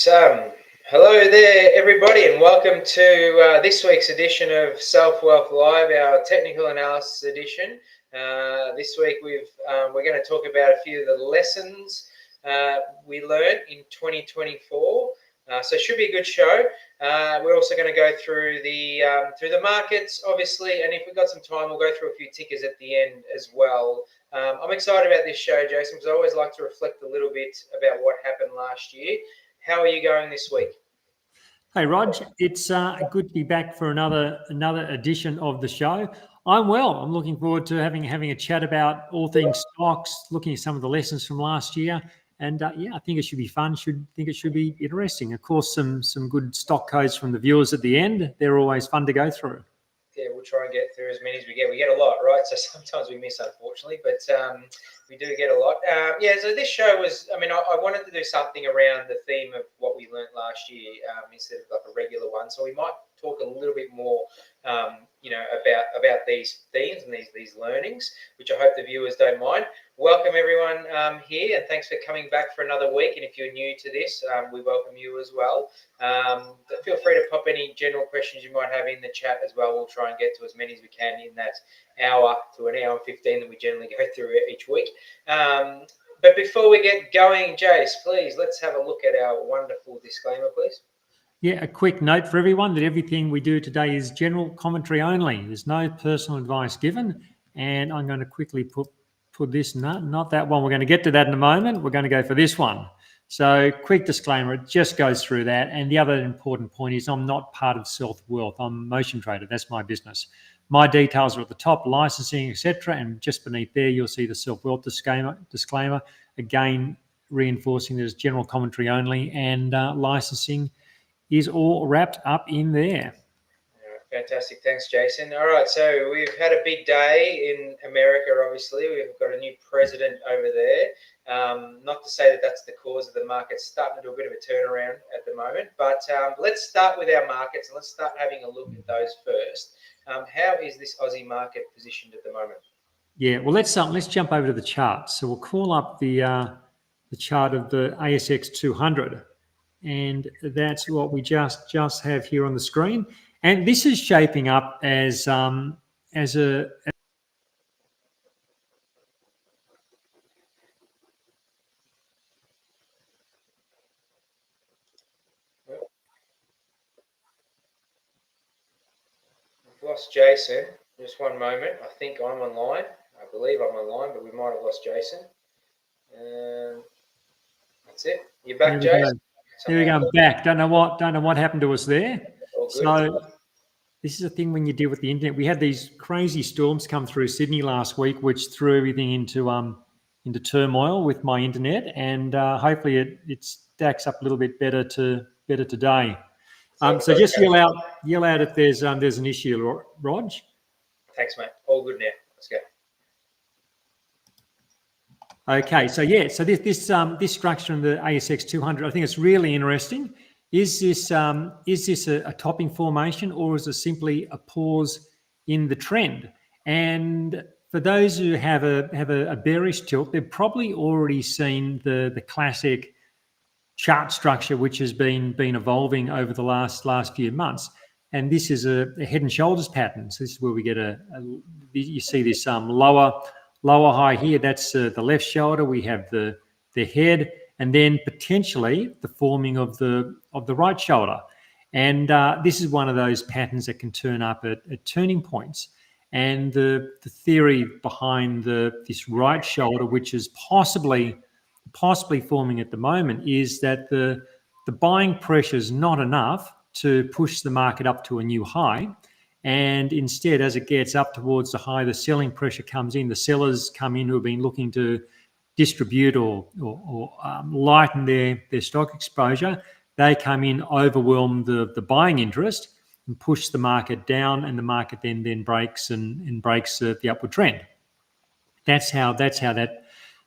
Hello there, everybody, and welcome to this week's edition of Selfwealth Live, our technical analysis edition. This week we're going to talk about a few of the lessons we learned in 2024. So it should be a good show. We're also going to go through the markets, obviously, and if we've got some time, we'll go through a few tickers at the end as well. I'm excited about this show, Jason, because I always like to reflect a little bit about what happened last year. How are you going this week? Hey, Rog, it's good to be back for another edition of the show. I'm well. I'm looking forward to having a chat about all things stocks, looking at some of the lessons from last year. And I think it should be fun. It should be interesting. Of course, some good stock codes from the viewers at the end. They're always fun to go through. Yeah, we'll try and get through as many as we get. We get a lot, right? So sometimes we miss, unfortunately, but we do get a lot. So this show was, I wanted to do something around the theme of what we learned last year instead of like a regular one. So we might talk a little bit more, about these themes and these learnings, which I hope the viewers don't mind. Welcome everyone here, and thanks for coming back for another week. And if you're new to this, we welcome you as well. Feel free to pop any general questions you might have in the chat as well. We'll try and get to as many as we can in that hour to an hour and 15 that we generally go through each week. But before we get going, Jace, please, let's have a look at our wonderful disclaimer, please. Yeah, a quick note for everyone that everything we do today is general commentary only. There's no personal advice given. And I'm going to quickly put this, not that one. We're going to get to that in a moment. We're going to go for this one. So quick disclaimer, it just goes through that. And the other important point is I'm not part of Selfwealth. I'm a motion trader. That's my business. My details are at the top, licensing, etc. And just beneath there, you'll see the Selfwealth disclaimer. Again, reinforcing there's general commentary only, and licensing is all wrapped up in there. Fantastic. Thanks, Jason. All right, so we've had a big day in America, obviously. We've got a new president over there. Not to say that that's the cause of the market starting to do a bit of a turnaround at the moment, but let's start with our markets and let's start having a look at those first. How is this Aussie market positioned at the moment? Yeah, well, let's jump over to the chart. So we'll call up the chart of the ASX 200. And that's what we just have here on the screen. And this is shaping up as a We've lost Jason. Just one moment. I think I'm online. I believe I'm online, but we might have lost Jason. That's it. You're back, Jason. There we go. I'm back. Don't know what happened to us there. So this is the thing when you deal with the internet. We had these crazy storms come through Sydney last week, which threw everything into turmoil with my internet, and hopefully it stacks up a little bit better today. So just yell out if there's an issue, Rog. Thanks, mate. All good now. Let's go. Okay, so this structure in the ASX 200, I think it's really interesting. Is this a topping formation, or is it simply a pause in the trend? And for those who have a bearish tilt, they've probably already seen the classic chart structure which has been evolving over the last few months. And this is a head and shoulders pattern. So this is where we get you see this lower high here. That's the left shoulder. We have the head, and then potentially the forming of the right shoulder. And this is one of those patterns that can turn up at turning points. And the theory behind this right shoulder, which is possibly forming at the moment, is that the buying pressure is not enough to push the market up to a new high. And instead, as it gets up towards the high, the selling pressure comes in. The sellers come in who have been looking to distribute or lighten their stock exposure. They come in, overwhelm the buying interest, and push the market down, and the market then breaks and breaks the upward trend. That's how that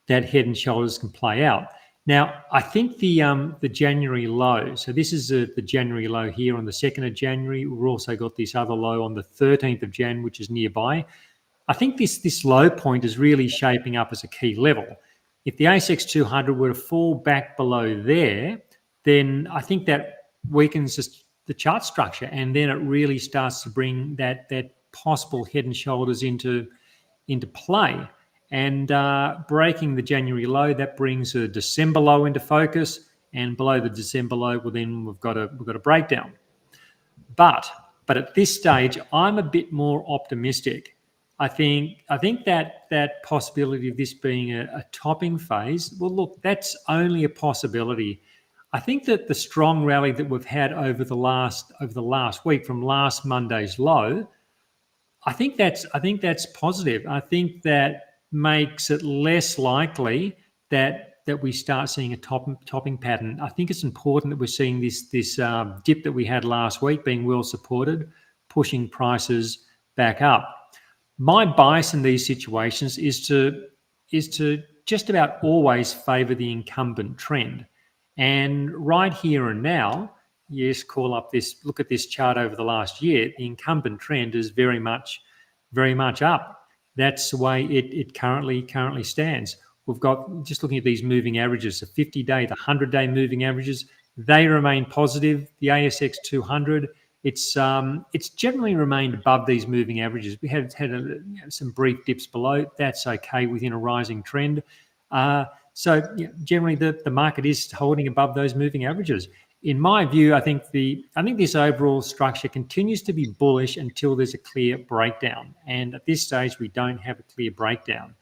head and shoulders can play out. Now, I think the January low, so this is the January low here on the 2nd of January. We've also got this other low on the 13th of Jan, which is nearby. I think this low point is really shaping up as a key level. If the ASX 200 were to fall back below there, then I think that weakens the chart structure, and then it really starts to bring that possible head and shoulders into play. And breaking the January low, that brings a December low into focus, and below the December low, well, then we've got a breakdown. But at this stage, I'm a bit more optimistic. I think that possibility of this being a topping phase, well, look, that's only a possibility. I think that the strong rally that we've had over the last week from last Monday's low, I think that's positive. I think that makes it less likely that we start seeing a topping pattern. I think it's important that we're seeing this dip that we had last week being well supported, pushing prices back up. My bias in these situations is to just about always favour the incumbent trend. And right here and now, yes, look at this chart over the last year. The incumbent trend is very much up. That's the way it currently stands. We've got, just looking at these moving averages, the 50-day, the 100-day moving averages, they remain positive. The ASX 200, it's generally remained above these moving averages. We had some brief dips below. That's okay within a rising trend. So generally, the market is holding above those moving averages. In my view, I think this overall structure continues to be bullish until there's a clear breakdown. And at this stage, we don't have a clear breakdown.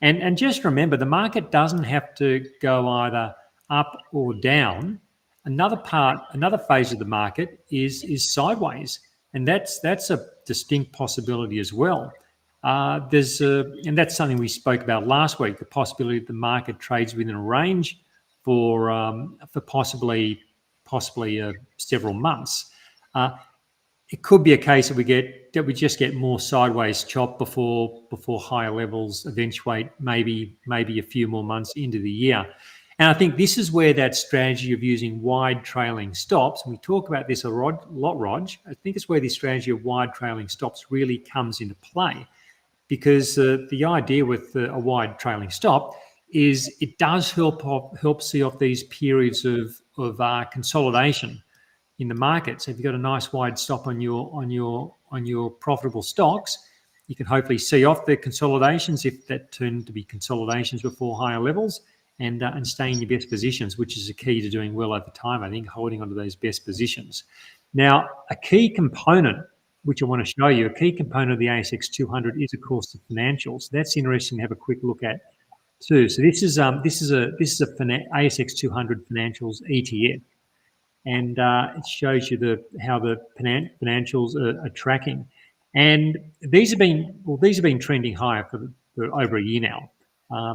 And just remember, the market doesn't have to go either up or down. Another phase of the market is sideways, and that's a distinct possibility as well. And that's something we spoke about last week, the possibility that the market trades within a range for possibly several months. It could be a case that we just get more sideways chop before higher levels eventuate, maybe a few more months into the year. And I think this is where that strategy of using wide trailing stops, and we talk about this a lot, Rog, I think it's where the strategy of wide trailing stops really comes into play, because the idea with a wide trailing stop is it does help see off these periods of consolidation in the market. So if you've got a nice wide stop on your profitable stocks, you can hopefully see off the consolidations if that turned to be consolidations before higher levels, and stay in your best positions, which is a key to doing well over time, I think, holding onto those best positions. Now, a key component, which I want to show you, a key component of the ASX 200 is, of course, the financials. That's interesting to have a quick look at too. So this is ASX 200 financials ETF, and it shows you how the financials are tracking. And these have been trending higher for over a year now.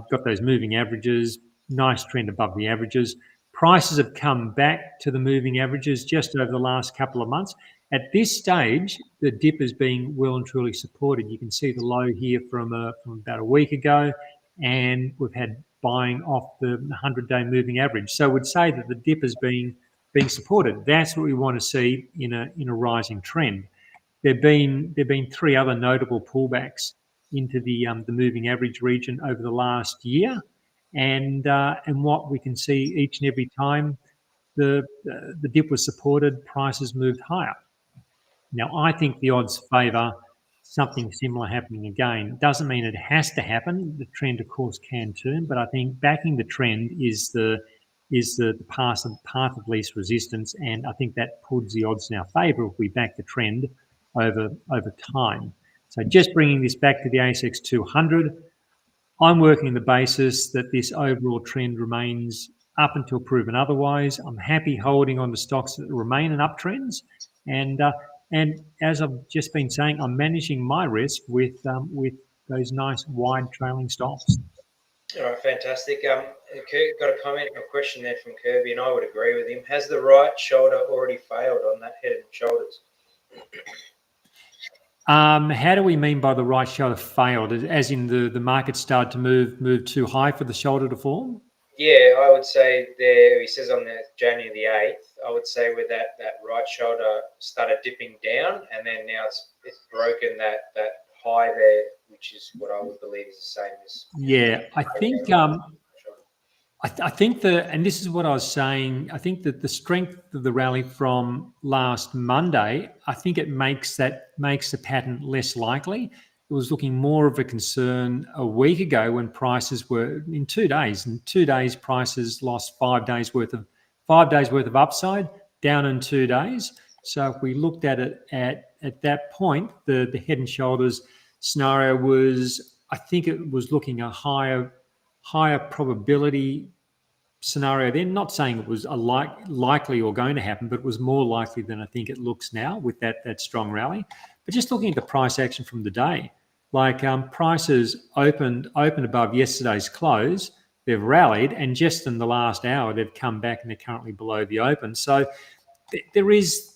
Got those moving averages, nice trend above the averages. Prices have come back to the moving averages just over the last couple of months. At this stage, the dip is being well and truly supported. You can see the low here from about a week ago, and we've had buying off the 100-day moving average. So I would say that the dip is being supported. That's what we want to see in a rising trend. There've been three other notable pullbacks into the moving average region over the last year, and what we can see each and every time the dip was supported, prices moved higher. Now, I think the odds favour something similar happening again. It doesn't mean it has to happen. The trend, of course, can turn, but I think backing the trend is the path of least resistance, and I think that puts the odds in our favour if we back the trend over time. So just bringing this back to the ASX 200, I'm working on the basis that this overall trend remains up until proven otherwise. I'm happy holding on to stocks that remain in uptrends, and as I've just been saying, I'm managing my risk with those nice wide trailing stops. All right, fantastic. Kurt got a comment or question there from Kirby, and I would agree with him. Has the right shoulder already failed on that head and shoulders? How do we mean by the right shoulder failed? As in the market started to move too high for the shoulder to form? Yeah, I would say there. He says on the January the 8th, I would say where that right shoulder started dipping down, and then now it's broken that high there, which is what I would believe is the same as. Yeah, I think. I think and this is what I was saying, I think that the strength of the rally from last Monday, I think it makes the pattern less likely. It was looking more of a concern a week ago when prices were in 2 days. In 2 days, prices lost 5 days worth of upside down in 2 days. So if we looked at it at that point, the head and shoulders scenario was, I think it was looking a higher probability scenario then. Not saying it was likely or going to happen, but it was more likely than I think it looks now with that strong rally. But just looking at the price action from the day, like prices opened above yesterday's close, they've rallied, and just in the last hour they've come back and they're currently below the open. So there is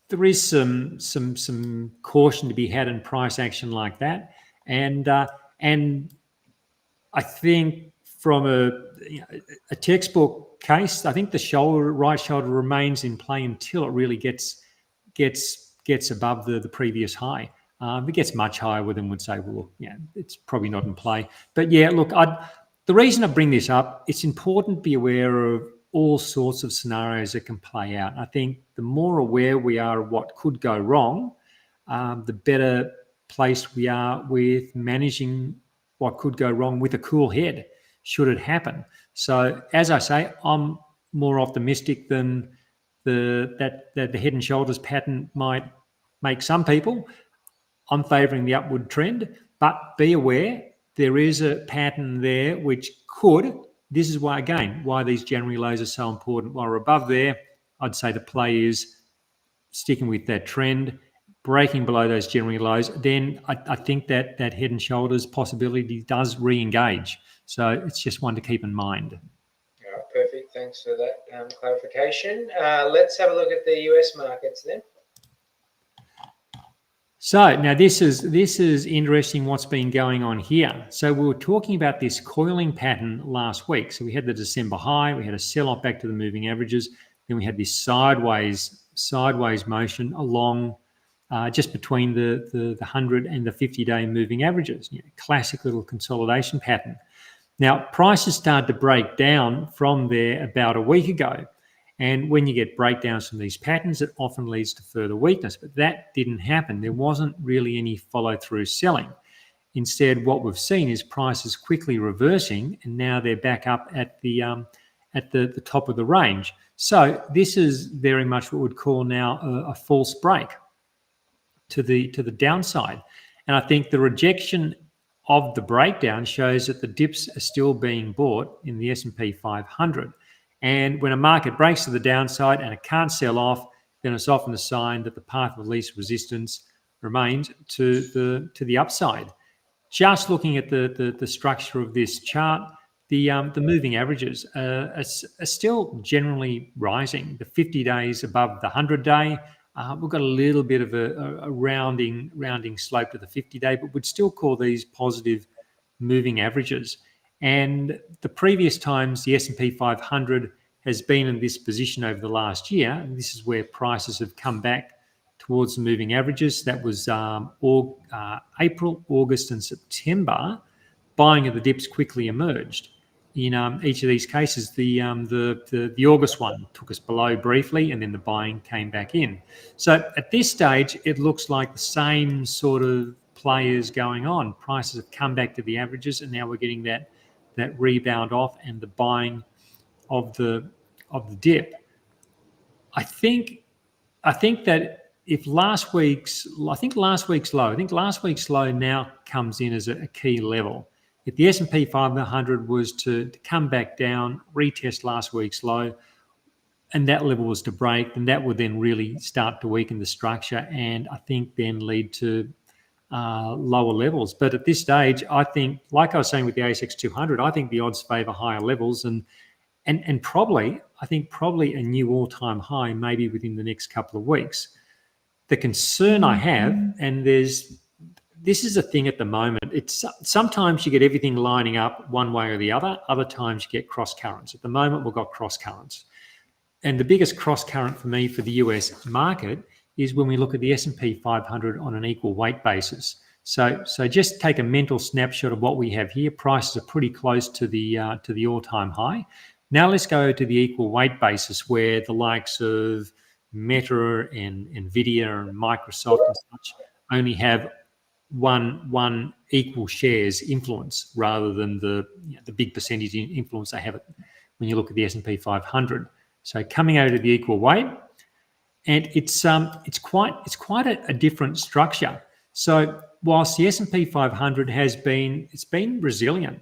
some caution to be had in price action like that, and I think from a textbook case, I think the right shoulder remains in play until it really gets above the previous high. If it gets much higher, well, then would say, well, yeah, it's probably not in play. But yeah, look, the reason I bring this up, it's important to be aware of all sorts of scenarios that can play out. I think the more aware we are of what could go wrong, the better placed we are with managing what could go wrong with a cool head should it happen. So as I say, I'm more optimistic than that the head and shoulders pattern might make some people. I'm favouring the upward trend, but be aware there is a pattern there which could. This is why, again, why these January lows are so important. While we're above there, I'd say the play is sticking with that trend, breaking below those January lows. Then I think that head and shoulders possibility does re-engage. So it's just one to keep in mind. All right, perfect. Thanks for that clarification. Let's have a look at the US markets then. So now this is interesting what's been going on here. So we were talking about this coiling pattern last week. So we had the December high, we had a sell-off back to the moving averages, then we had this sideways motion along just between the 100 and the 50-day moving averages. Classic little consolidation pattern. Now prices started to break down from there about a week ago. And when you get breakdowns from these patterns, it often leads to further weakness. But that didn't happen. There wasn't really any follow-through selling. Instead, what we've seen is prices quickly reversing, and now they're back up at the top of the range. So this is very much what we'd call now a false break to the downside. And I think the rejection of the breakdown shows that the dips are still being bought in the S&P 500. And when a market breaks to the downside and it can't sell off, then it's often a sign that the path of least resistance remains to the upside. Just looking at the structure of this chart, the moving averages are still generally rising. The 50 days above the 100-day, we've got a little bit of a rounding slope to the 50-day, but we'd still call these positive moving averages. And the previous times the S&P 500 has been in this position over the last year, and this is where prices have come back towards the moving averages. That was April, August, and September. Buying of the dips quickly emerged. In each of these cases, the August one took us below briefly, and then the buying came back in. So at this stage, it looks like the same sort of play is going on. Prices have come back to the averages, and now we're getting that rebound off and the buying of the dip. I think that if last week's low now comes in as a key level. If the S&P 500 was to come back down, retest last week's low, and that level was to break, then that would then really start to weaken the structure, and I think then lead to lower levels. But at this stage, I think, like I was saying with the ASX 200, I think the odds favour higher levels, and probably a new all-time high maybe within the next couple of weeks. The concern I have, and this is a thing at the moment, it's sometimes you get everything lining up one way or the other, other times you get cross currents. At the moment, we've got cross currents. And the biggest cross current for me for the US market is when we look at the S&P 500 on an equal weight basis. So just take a mental snapshot of what we have here. Prices are pretty close to the all-time high. Now let's go to the equal weight basis, where the likes of Meta and Nvidia and Microsoft and such only have one equal shares influence, rather than the big percentage influence they have when you look at the S&P 500. So coming over to the equal weight, and it's quite a different structure. So whilst the S&P 500 it's been resilient,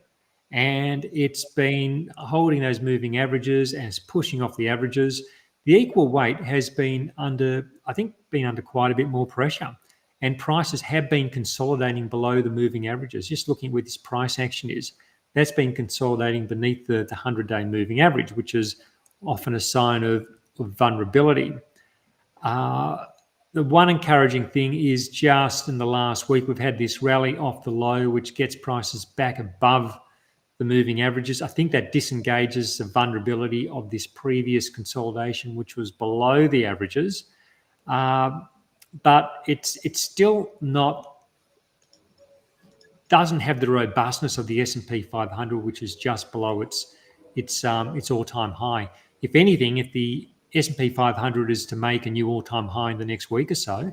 and it's been holding those moving averages and it's pushing off the averages, the equal weight has been under quite a bit more pressure, and prices have been consolidating below the moving averages. Just looking at where this price action is, that's been consolidating beneath the 100-day moving average, which is often a sign of vulnerability. The one encouraging thing is, just in the last week, we've had this rally off the low, which gets prices back above the moving averages. I think that disengages the vulnerability of this previous consolidation, which was below the averages. But it's still doesn't have the robustness of the S&P 500, which is just below its all-time high. If anything, if the S&P 500 is to make a new all-time high in the next week or so,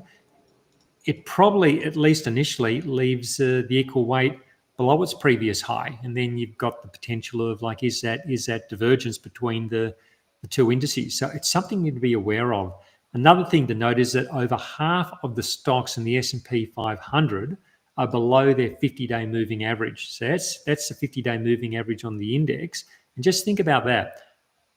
it probably, at least initially, leaves the equal weight below its previous high, and then you've got the potential of, like, is that divergence between the two indices. So it's something you need to be aware of. Another thing to note is that over half of the stocks in the S&P 500 are below their 50-day moving average. So that's the 50-day moving average on the index. And just think about that.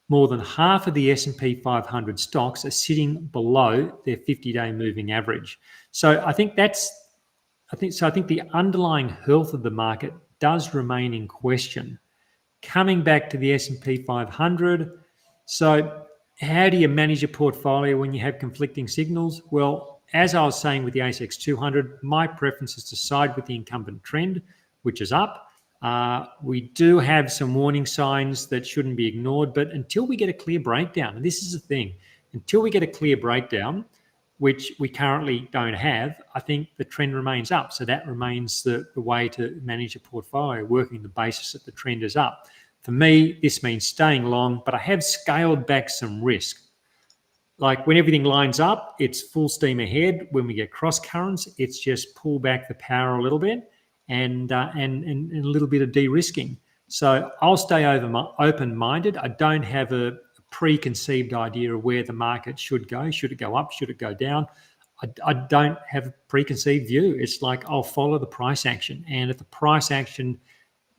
More than half of the S&P 500 stocks are sitting below their 50-day moving average. So I think the underlying health of the market does remain in question. Coming back to the S&P 500, so how do you manage your portfolio when you have conflicting signals? Well, as I was saying with the ASX 200, my preference is to side with the incumbent trend, which is up. We do have some warning signs that shouldn't be ignored, but until we get a clear breakdown, and this is the thing, until we get a clear breakdown, which we currently don't have, I think the trend remains up. So that remains the way to manage a portfolio, working the basis that the trend is up. For me, this means staying long, but I have scaled back some risk. Like, when everything lines up, it's full steam ahead. When we get cross currents, it's just pull back the power a little bit and a little bit of de-risking. So I'll stay open-minded. I don't have a preconceived idea of where the market should go. Should it go up? Should it go down? I don't have a preconceived view. It's like, I'll follow the price action. And if the price action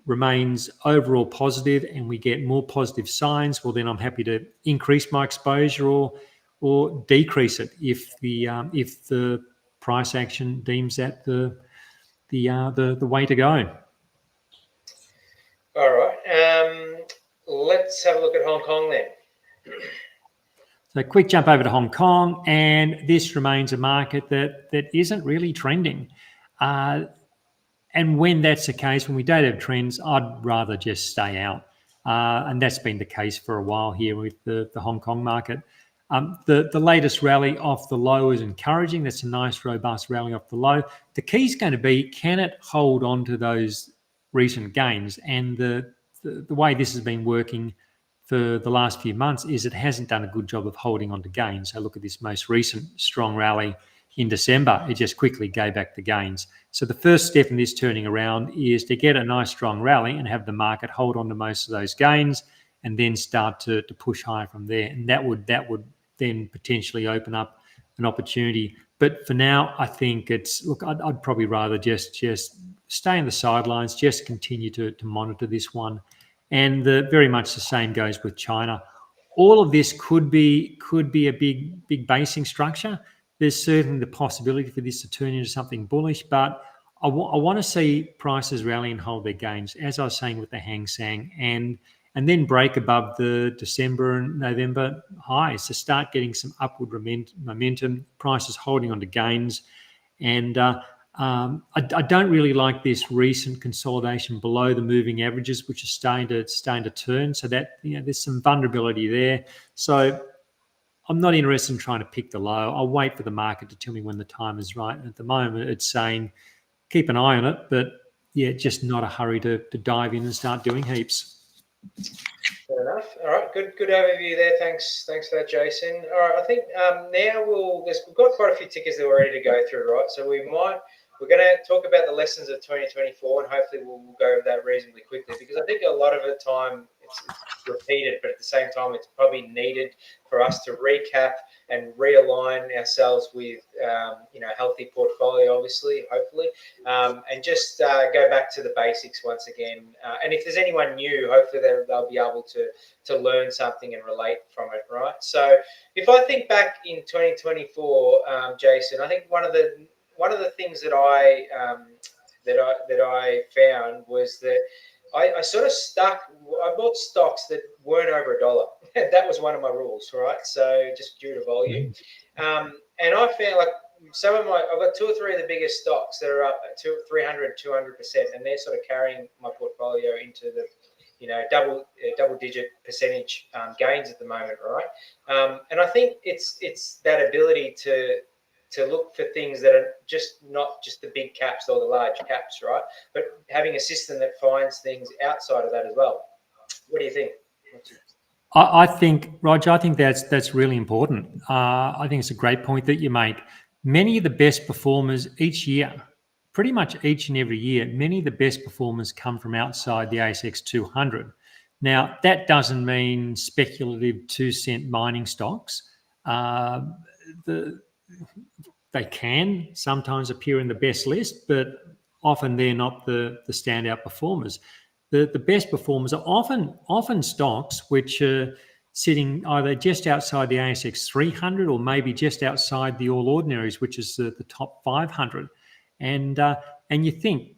remains overall positive and we get more positive signs, well, then I'm happy to increase my exposure or decrease it if the price action deems that the way to go. All right. Let's have a look at Hong Kong then. So quick jump over to Hong Kong, and this remains a market that isn't really trending. And when that's the case, when we don't have trends, I'd rather just stay out. And that's been the case for a while here with the Hong Kong market. The latest rally off the low is encouraging. That's a nice, robust rally off the low. The key is going to be, can it hold on to those recent gains? And the way this has been working for the last few months is it hasn't done a good job of holding on to gains. So look at this most recent strong rally in December. It just quickly gave back the gains. So the first step in this turning around is to get a nice strong rally and have the market hold on to most of those gains, and then start to push higher from there. And that would then potentially open up an opportunity. But for now, I think I'd probably rather just stay on the sidelines, just continue to monitor this one. And very much the same goes with China. All of this could be a big basing structure. There's certainly the possibility for this to turn into something bullish, but I want to see prices rally and hold their gains, as I was saying with the Hang Seng, and then break above the December and November highs to start getting some upward momentum, prices holding on to gains. And I don't really like this recent consolidation below the moving averages, which is starting to turn. So that, there's some vulnerability there. So I'm not interested in trying to pick the low. I'll wait for the market to tell me when the time is right. And at the moment, it's saying keep an eye on it, but yeah, just not a hurry to dive in and start doing heaps. Fair enough. All right, good overview there. Thanks for that, Jason. All right, I think now we've got quite a few tickets that we're ready to go through, right? So we're going to talk about the lessons of 2024, and hopefully we'll go over that reasonably quickly, because I think a lot of the time it's repeated, but at the same time it's probably needed for us to recap and realign ourselves with healthy portfolio, obviously, hopefully, and just go back to the basics once again. And if there's anyone new, hopefully they'll be able to learn something and relate from it, right? So if I think back in 2024, Jason, I think one of the things that I found was that I sort of I bought stocks that weren't over $1. That was one of my rules, right? So just due to volume. And I found like I've got 2 or 3 of the biggest stocks that are up at 300, 200%, and they're sort of carrying my portfolio into the double-digit percentage gains at the moment, right? And I think it's that ability to look for things that are not just the big caps or the large caps, right? But having a system that finds things outside of that as well. What do you think? I think, Roger, that's really important. I think it's a great point that you make. Many of the best performers each year, pretty much each and every year, many of the best performers come from outside the ASX 200. Now, that doesn't mean speculative 2-cent mining stocks. They can sometimes appear in the best list, but often they're not the standout performers. The best performers are often stocks which are sitting either just outside the ASX 300 or maybe just outside the All Ordinaries, which is the top 500. And you think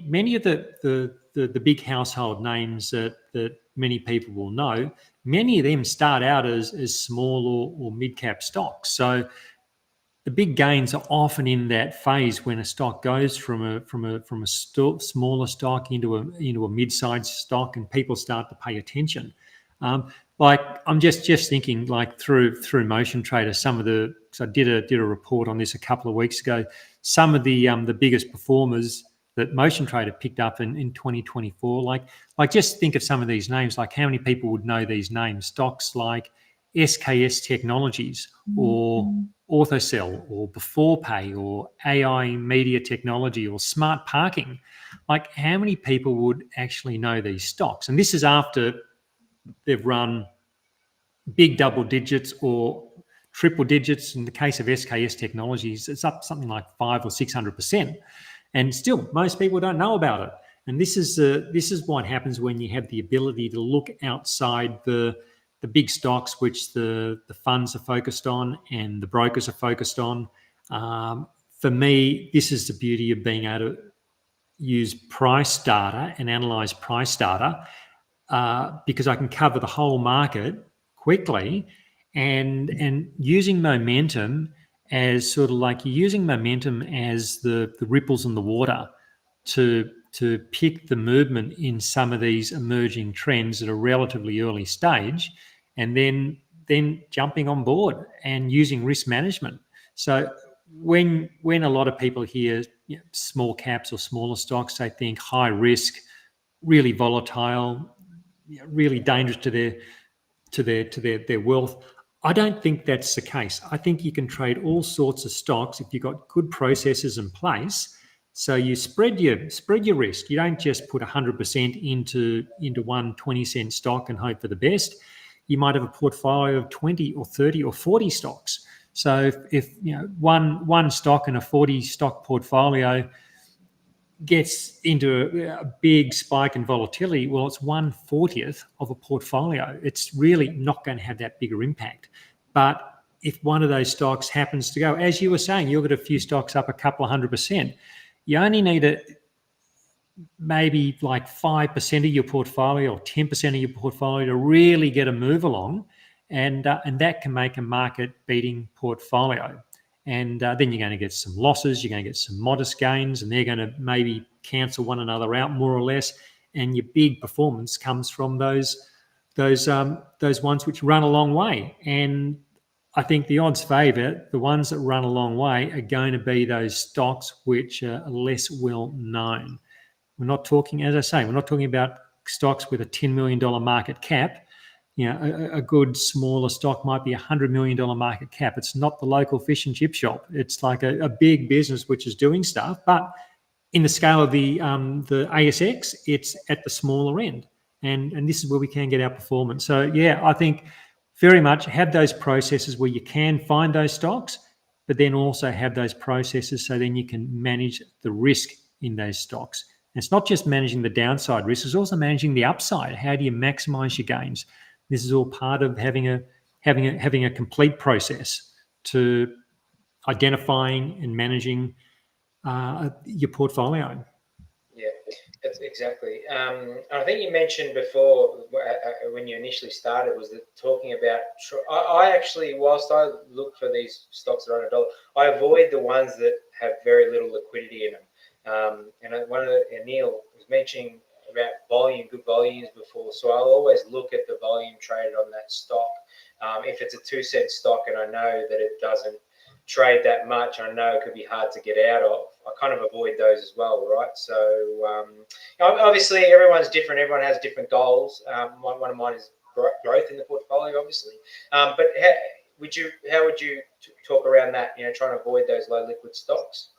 many of the big household names that many people will know, many of them start out as small or mid cap stocks. So the big gains are often in that phase when a stock goes from a smaller stock into a mid-sized stock, and people start to pay attention. Like I'm just thinking, like through Motion Trader, because I did a report on this a couple of weeks ago. Some of the biggest performers that Motion Trader picked up in 2024, like just think of some of these names. Like how many people would know these names? Stocks like SKS Technologies or Orthocell or Beforepay or AI Media Technology or Smart Parking. Like how many people would actually know these stocks? And this is after they've run big double digits or triple digits. In the case of SKS Technologies, it's up something like 500 or 600%. And still, most people don't know about it. And this is what happens when you have the ability to look outside the big stocks, which the funds are focused on and the brokers are focused on. For me, this is the beauty of being able to use price data and analyze price data because I can cover the whole market quickly and using momentum as sort of like you're using momentum as the ripples in the water to pick the movement in some of these emerging trends at a relatively early stage, and then jumping on board and using risk management. So when a lot of people hear small caps or smaller stocks, they think high risk, really volatile, really dangerous to their wealth. I don't think that's the case. I think you can trade all sorts of stocks if you've got good processes in place. So you spread your risk. You don't just put 100% into one 20-cent stock and hope for the best. You might have a portfolio of 20 or 30 or 40 stocks. So if one stock in a 40 stock portfolio gets into a big spike in volatility, well, it's 1/40th of a portfolio. It's really not going to have that bigger impact. But if one of those stocks happens to go, as you were saying, you'll get a few stocks up a couple of 100%. You only need maybe like 5% of your portfolio or 10% of your portfolio to really get a move along, and that can make a market-beating portfolio. And then you're going to get some losses, you're going to get some modest gains, and they're going to maybe cancel one another out more or less. And your big performance comes from those ones which run a long way. And I think the odds favour the ones that run a long way are going to be those stocks which are less well known. We're not talking, as I say, we're not talking about stocks with a $10 million market cap. A good smaller stock might be a $100 million market cap. It's not the local fish and chip shop. It's like a big business which is doing stuff. But in the scale of the ASX, it's at the smaller end. And this is where we can get our performance. So, yeah, I think very much have those processes where you can find those stocks, but then also have those processes so then you can manage the risk in those stocks. And it's not just managing the downside risk, it's also managing the upside. How do you maximize your gains? This is all part of having a complete process to identifying and managing your portfolio. Yeah, that's exactly. I think you mentioned before when you initially started was that talking about. I actually, whilst I look for these stocks that are $100, I avoid the ones that have very little liquidity in them. And Neil was mentioning about good volumes before, so I'll always look at the volume traded on that stock. If it's a 2-cent stock and I know that it doesn't trade that much, I know it could be hard to get out of, I kind of avoid those as well, right? So obviously everyone's different. Everyone has different goals. One of mine is growth in the portfolio, obviously. But how would you talk around that? Trying to avoid those low liquid stocks.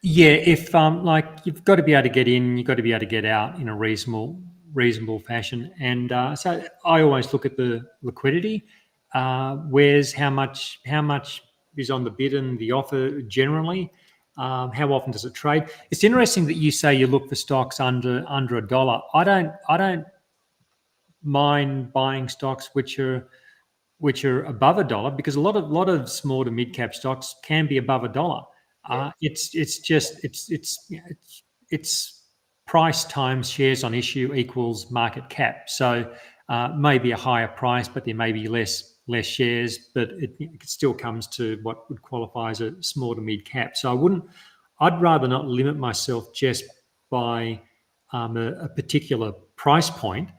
Yeah, if like you've got to be able to get in, you've got to be able to get out in a reasonable fashion. And so I always look at the liquidity. Where's how much is on the bid and the offer generally? How often does it trade? It's interesting that you say you look for stocks under $1. I don't mind buying stocks which are above $1 because a lot of small to mid cap stocks can be above $1. Yeah. It's price times shares on issue equals market cap. So maybe a higher price, but there may be less shares, but it still comes to what would qualify as a small to mid cap. So I'd rather not limit myself just by a particular price point,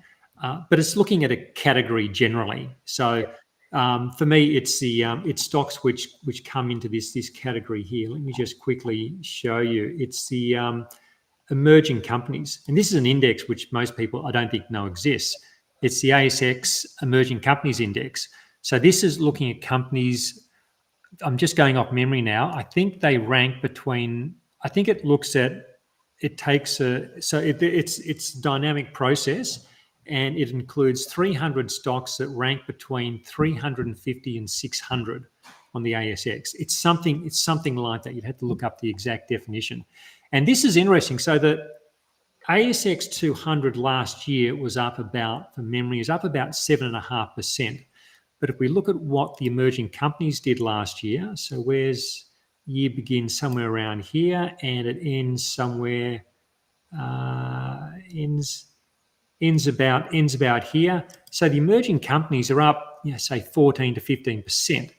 but it's looking at a category generally. So for me, it's stocks which come into this category here. Let me just quickly show you. It's the emerging companies, and this is an index which most people I don't think know exists. It's the ASX Emerging Companies Index. So this is looking at companies. I'm just going off memory now. I think they rank between. I think it looks at. It takes it's a dynamic process, and it includes 300 stocks that rank between 350 and 600 on the ASX. It's something like that. You'd have to look up the exact definition. And this is interesting. So the ASX 200 last year was up about, from memory, is up about 7.5%. But if we look at what the emerging companies did last year, so where's year begins somewhere around here and it ends somewhere, ends about here. So the emerging companies are up, say 14 to 15%,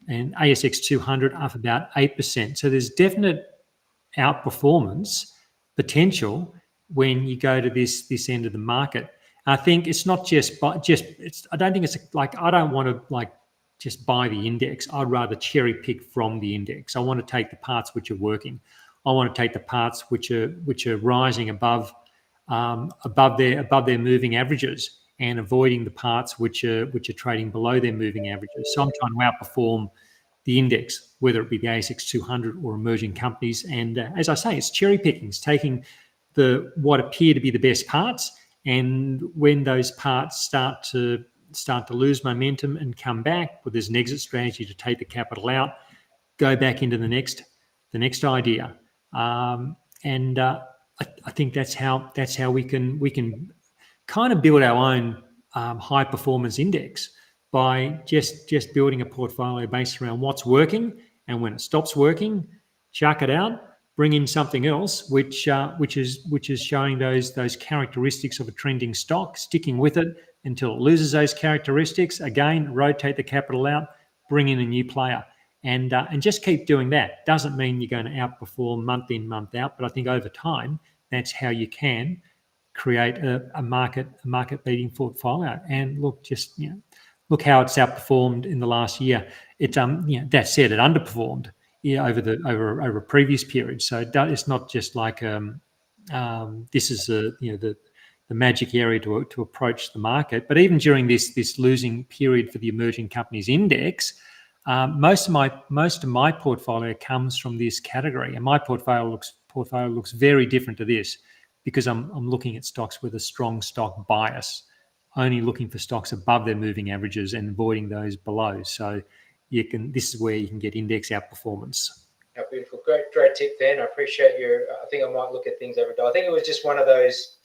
and ASX 200 up about 8%. So there's definite outperformance potential when you go to this end of the market. I think it's not just I don't think it's like, I don't want to just buy the index. I'd rather cherry pick from the index. I want to take the parts which are working. I want to take the parts which are rising above their moving averages and avoiding the parts which are trading below their moving averages. So I'm trying to outperform the index, whether it be the ASX 200 or emerging companies. And as I say, it's cherry picking. It's taking what appear to be the best parts, and when those parts start to lose momentum and come back, well, there's an exit strategy to take the capital out, go back into the next idea. I think that's how we can kind of build our own high performance index by just building a portfolio based around what's working, and when it stops working, chuck it out, bring in something else which is showing those characteristics of a trending stock, sticking with it until it loses those characteristics. Again, rotate the capital out, bring in a new player, and just keep doing that. Doesn't mean you're going to outperform month in, month out, but I think over time that's how you can create a market leading portfolio. And look, just look how it's outperformed in the last year. It that said, it underperformed over a previous period. So it's not just like this is the magic area to approach the market. But even during this losing period for the emerging companies index, most of my portfolio comes from this category, and my portfolio looks very different to this because I'm looking at stocks with a strong stock bias, only looking for stocks above their moving averages and avoiding those below. So this is where you can get index outperformance. Oh, beautiful. Great tip, Ben. I appreciate I think I might look at things every day. I think it was just one of those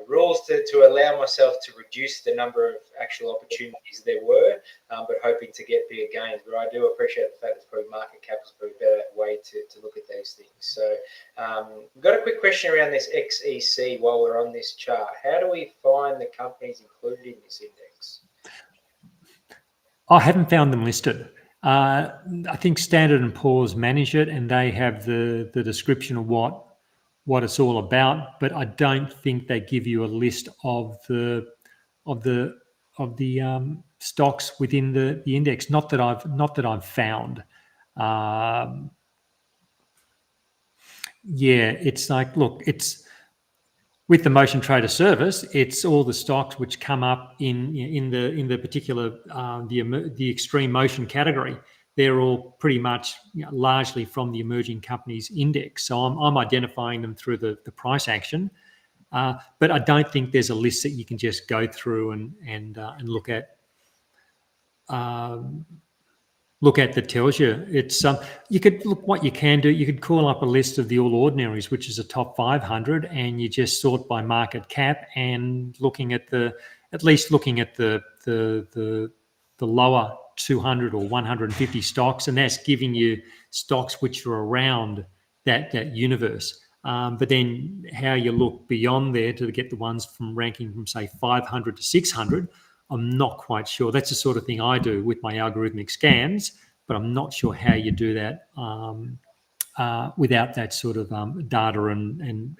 rules to allow myself to reduce the number of actual opportunities there were, but hoping to get bigger gains. But I do appreciate the fact that probably market cap is probably a better way to look at these things. So we've got a quick question around this XEC while we're on this chart. How do we find the companies included in this index? I haven't found them listed. I think Standard & Poor's manage it, and they have the description of what it's all about, but I don't think they give you a list of the stocks within the index. Not that I've found. It's like, look, it's with the Motion Trader service, it's all the stocks which come up in the particular the extreme motion category. They're all pretty much largely from the emerging companies index. So I'm identifying them through the price action, but I don't think there's a list that you can just go through and look at. That tells you it's you could look what you can do. You could call up a list of the All Ordinaries, which is a top 500, and you just sort by market cap and looking at the lower 200 or 150 stocks, and that's giving you stocks which are around that universe. But then how you look beyond there to get the ones from ranking from say 500 to 600. I'm not quite sure. That's the sort of thing I do with my algorithmic scans, but I'm not sure how you do that without that sort of data and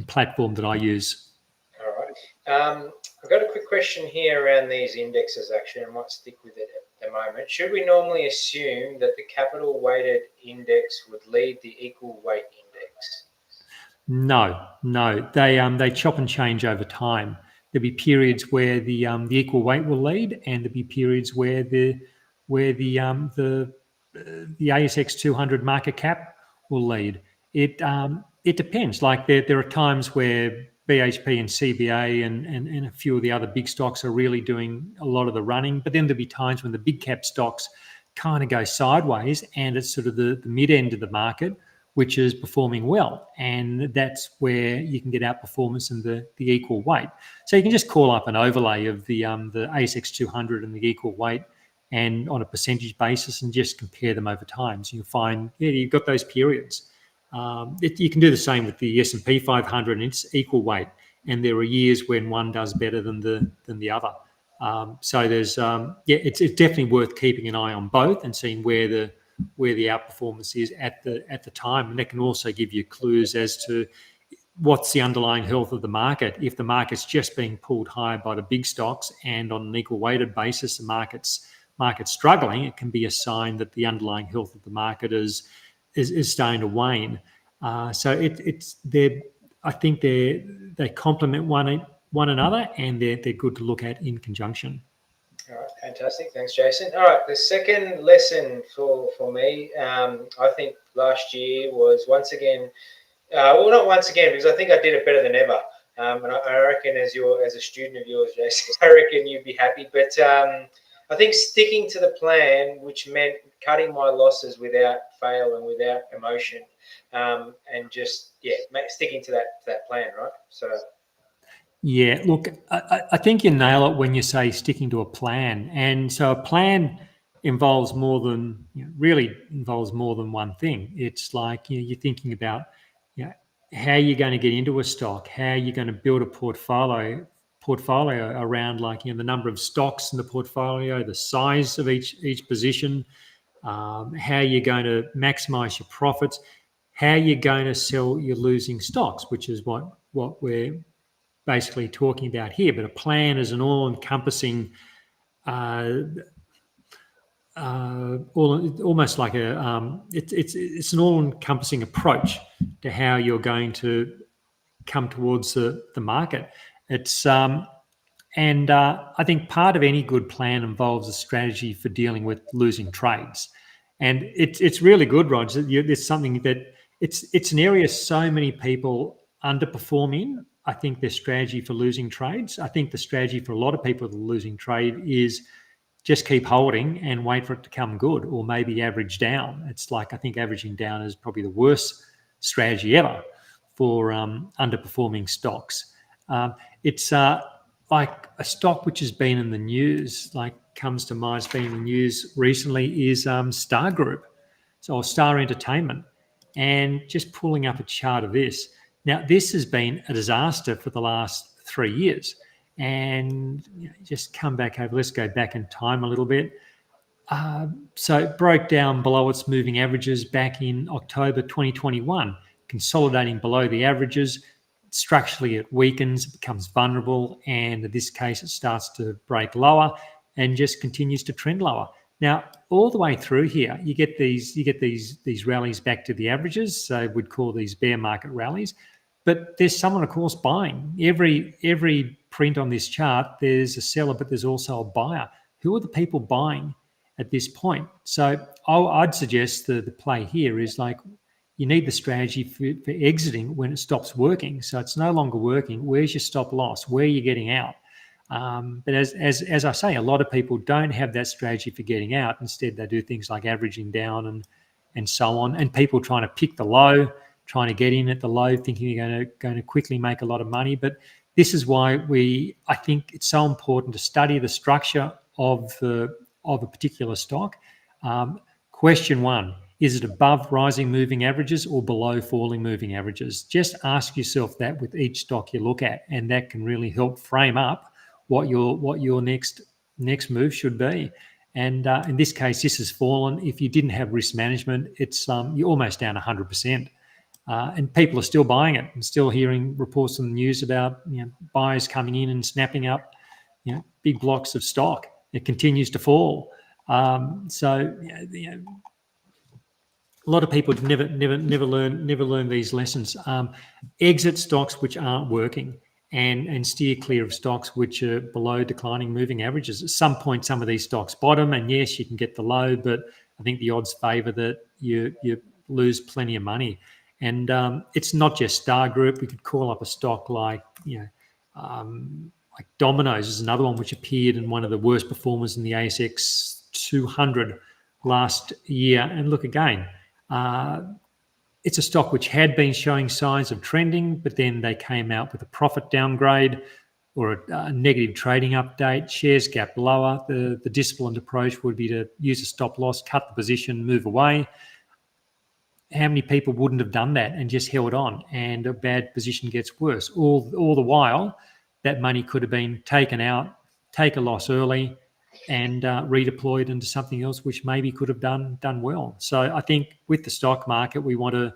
platform that I use. All right. I've got a quick question here around these indexes, actually. I might stick with it at the moment. Should we normally assume that the capital weighted index would lead the equal weight index? No. They chop and change over time. There'll be periods where the equal weight will lead, and there'll be periods where the ASX 200 market cap will lead. It depends. Like there are times where BHP and CBA and a few of the other big stocks are really doing a lot of the running, but then there'll be times when the big cap stocks kind of go sideways, and it's sort of the mid end of the market which is performing well, and that's where you can get outperformance in the equal weight. So you can just call up an overlay of the ASX 200 and the equal weight, and on a percentage basis, and just compare them over time. So you'll find, you've got those periods. You can do the same with the S&P 500 and its equal weight, and there are years when one does better than the other. So there's it's definitely worth keeping an eye on both and seeing where the outperformance is at the time, and that can also give you clues as to what's the underlying health of the market. If the market's just being pulled higher by the big stocks, and on an equal weighted basis the market's struggling, it can be a sign that the underlying health of the market is starting to wane. So I think they complement one another, and they're good to look at in conjunction. All right, fantastic. Thanks, Jason. All right, the second lesson for me, I think last year was once again, well, not once again, because I think I did it better than ever. And I reckon as a student of yours, Jason, I reckon you'd be happy. But I think sticking to the plan, which meant cutting my losses without fail and without emotion, and just sticking to that plan, right? So. Yeah, look, I think you nail it when you say sticking to a plan. And so a plan involves more than one thing. It's like you're thinking about how you're going to get into a stock, how you're going to build a portfolio around the number of stocks in the portfolio, the size of each position, how you're going to maximize your profits, how you're going to sell your losing stocks, which is what we're basically talking about here. But a plan is an all-encompassing almost like it's an all-encompassing approach to how you're going to come towards the market. I think part of any good plan involves a strategy for dealing with losing trades, and it's really good, Roger. There's something that it's an area so many people underperform in. I think their strategy for losing trades. I think the strategy for a lot of people that are losing trade is just keep holding and wait for it to come good, or maybe average down. It's like, I think averaging down is probably the worst strategy ever for underperforming stocks. It's like a stock which has been in the news, like comes to mind, has been in the news recently, is Star Group, or Star Entertainment. And just pulling up a chart of this. Now, this has been a disaster for the last 3 years. And just come back over, let's go back in time a little bit. So it broke down below its moving averages back in October 2021, consolidating below the averages. Structurally, it weakens, it becomes vulnerable, and in this case, it starts to break lower and just continues to trend lower. Now, all the way through here, you get these rallies back to the averages. So we'd call these bear market rallies. But there's someone, of course, buying. Every print on this chart, there's a seller, but there's also a buyer. Who are the people buying at this point? So I'd suggest the play here is like, you need the strategy for exiting when it stops working. So it's no longer working. Where's your stop loss? Where are you getting out? But as I say, a lot of people don't have that strategy for getting out. Instead, they do things like averaging down and so on. And people trying to pick the low, trying to get in at the low, thinking you're going to quickly make a lot of money. But this is why I think it's so important to study the structure of a particular stock. Question one: is it above rising moving averages or below falling moving averages? Just ask yourself that with each stock you look at, and that can really help frame up what your next move should be. And in this case, this has fallen. If you didn't have risk management, it's you're almost down 100%. And people are still buying it, and still hearing reports on the news about buyers coming in and snapping up big blocks of stock. It continues to fall. So a lot of people never learn these lessons. Exit stocks which aren't working, and steer clear of stocks which are below declining moving averages. At some point, some of these stocks bottom, and yes, you can get the low, but I think the odds favour that you lose plenty of money. And it's not just Star Group. We could call up a stock like like Domino's is another one which appeared in one of the worst performers in the ASX 200 last year. And look again, it's a stock which had been showing signs of trending, but then they came out with a profit downgrade or a negative trading update. Shares gap lower. The disciplined approach would be to use a stop loss, cut the position, move away. How many people wouldn't have done that and just held on, and a bad position gets worse? All the while, that money could have been taken out, take a loss early, and redeployed into something else which maybe could have done well. So I think with the stock market, we want to,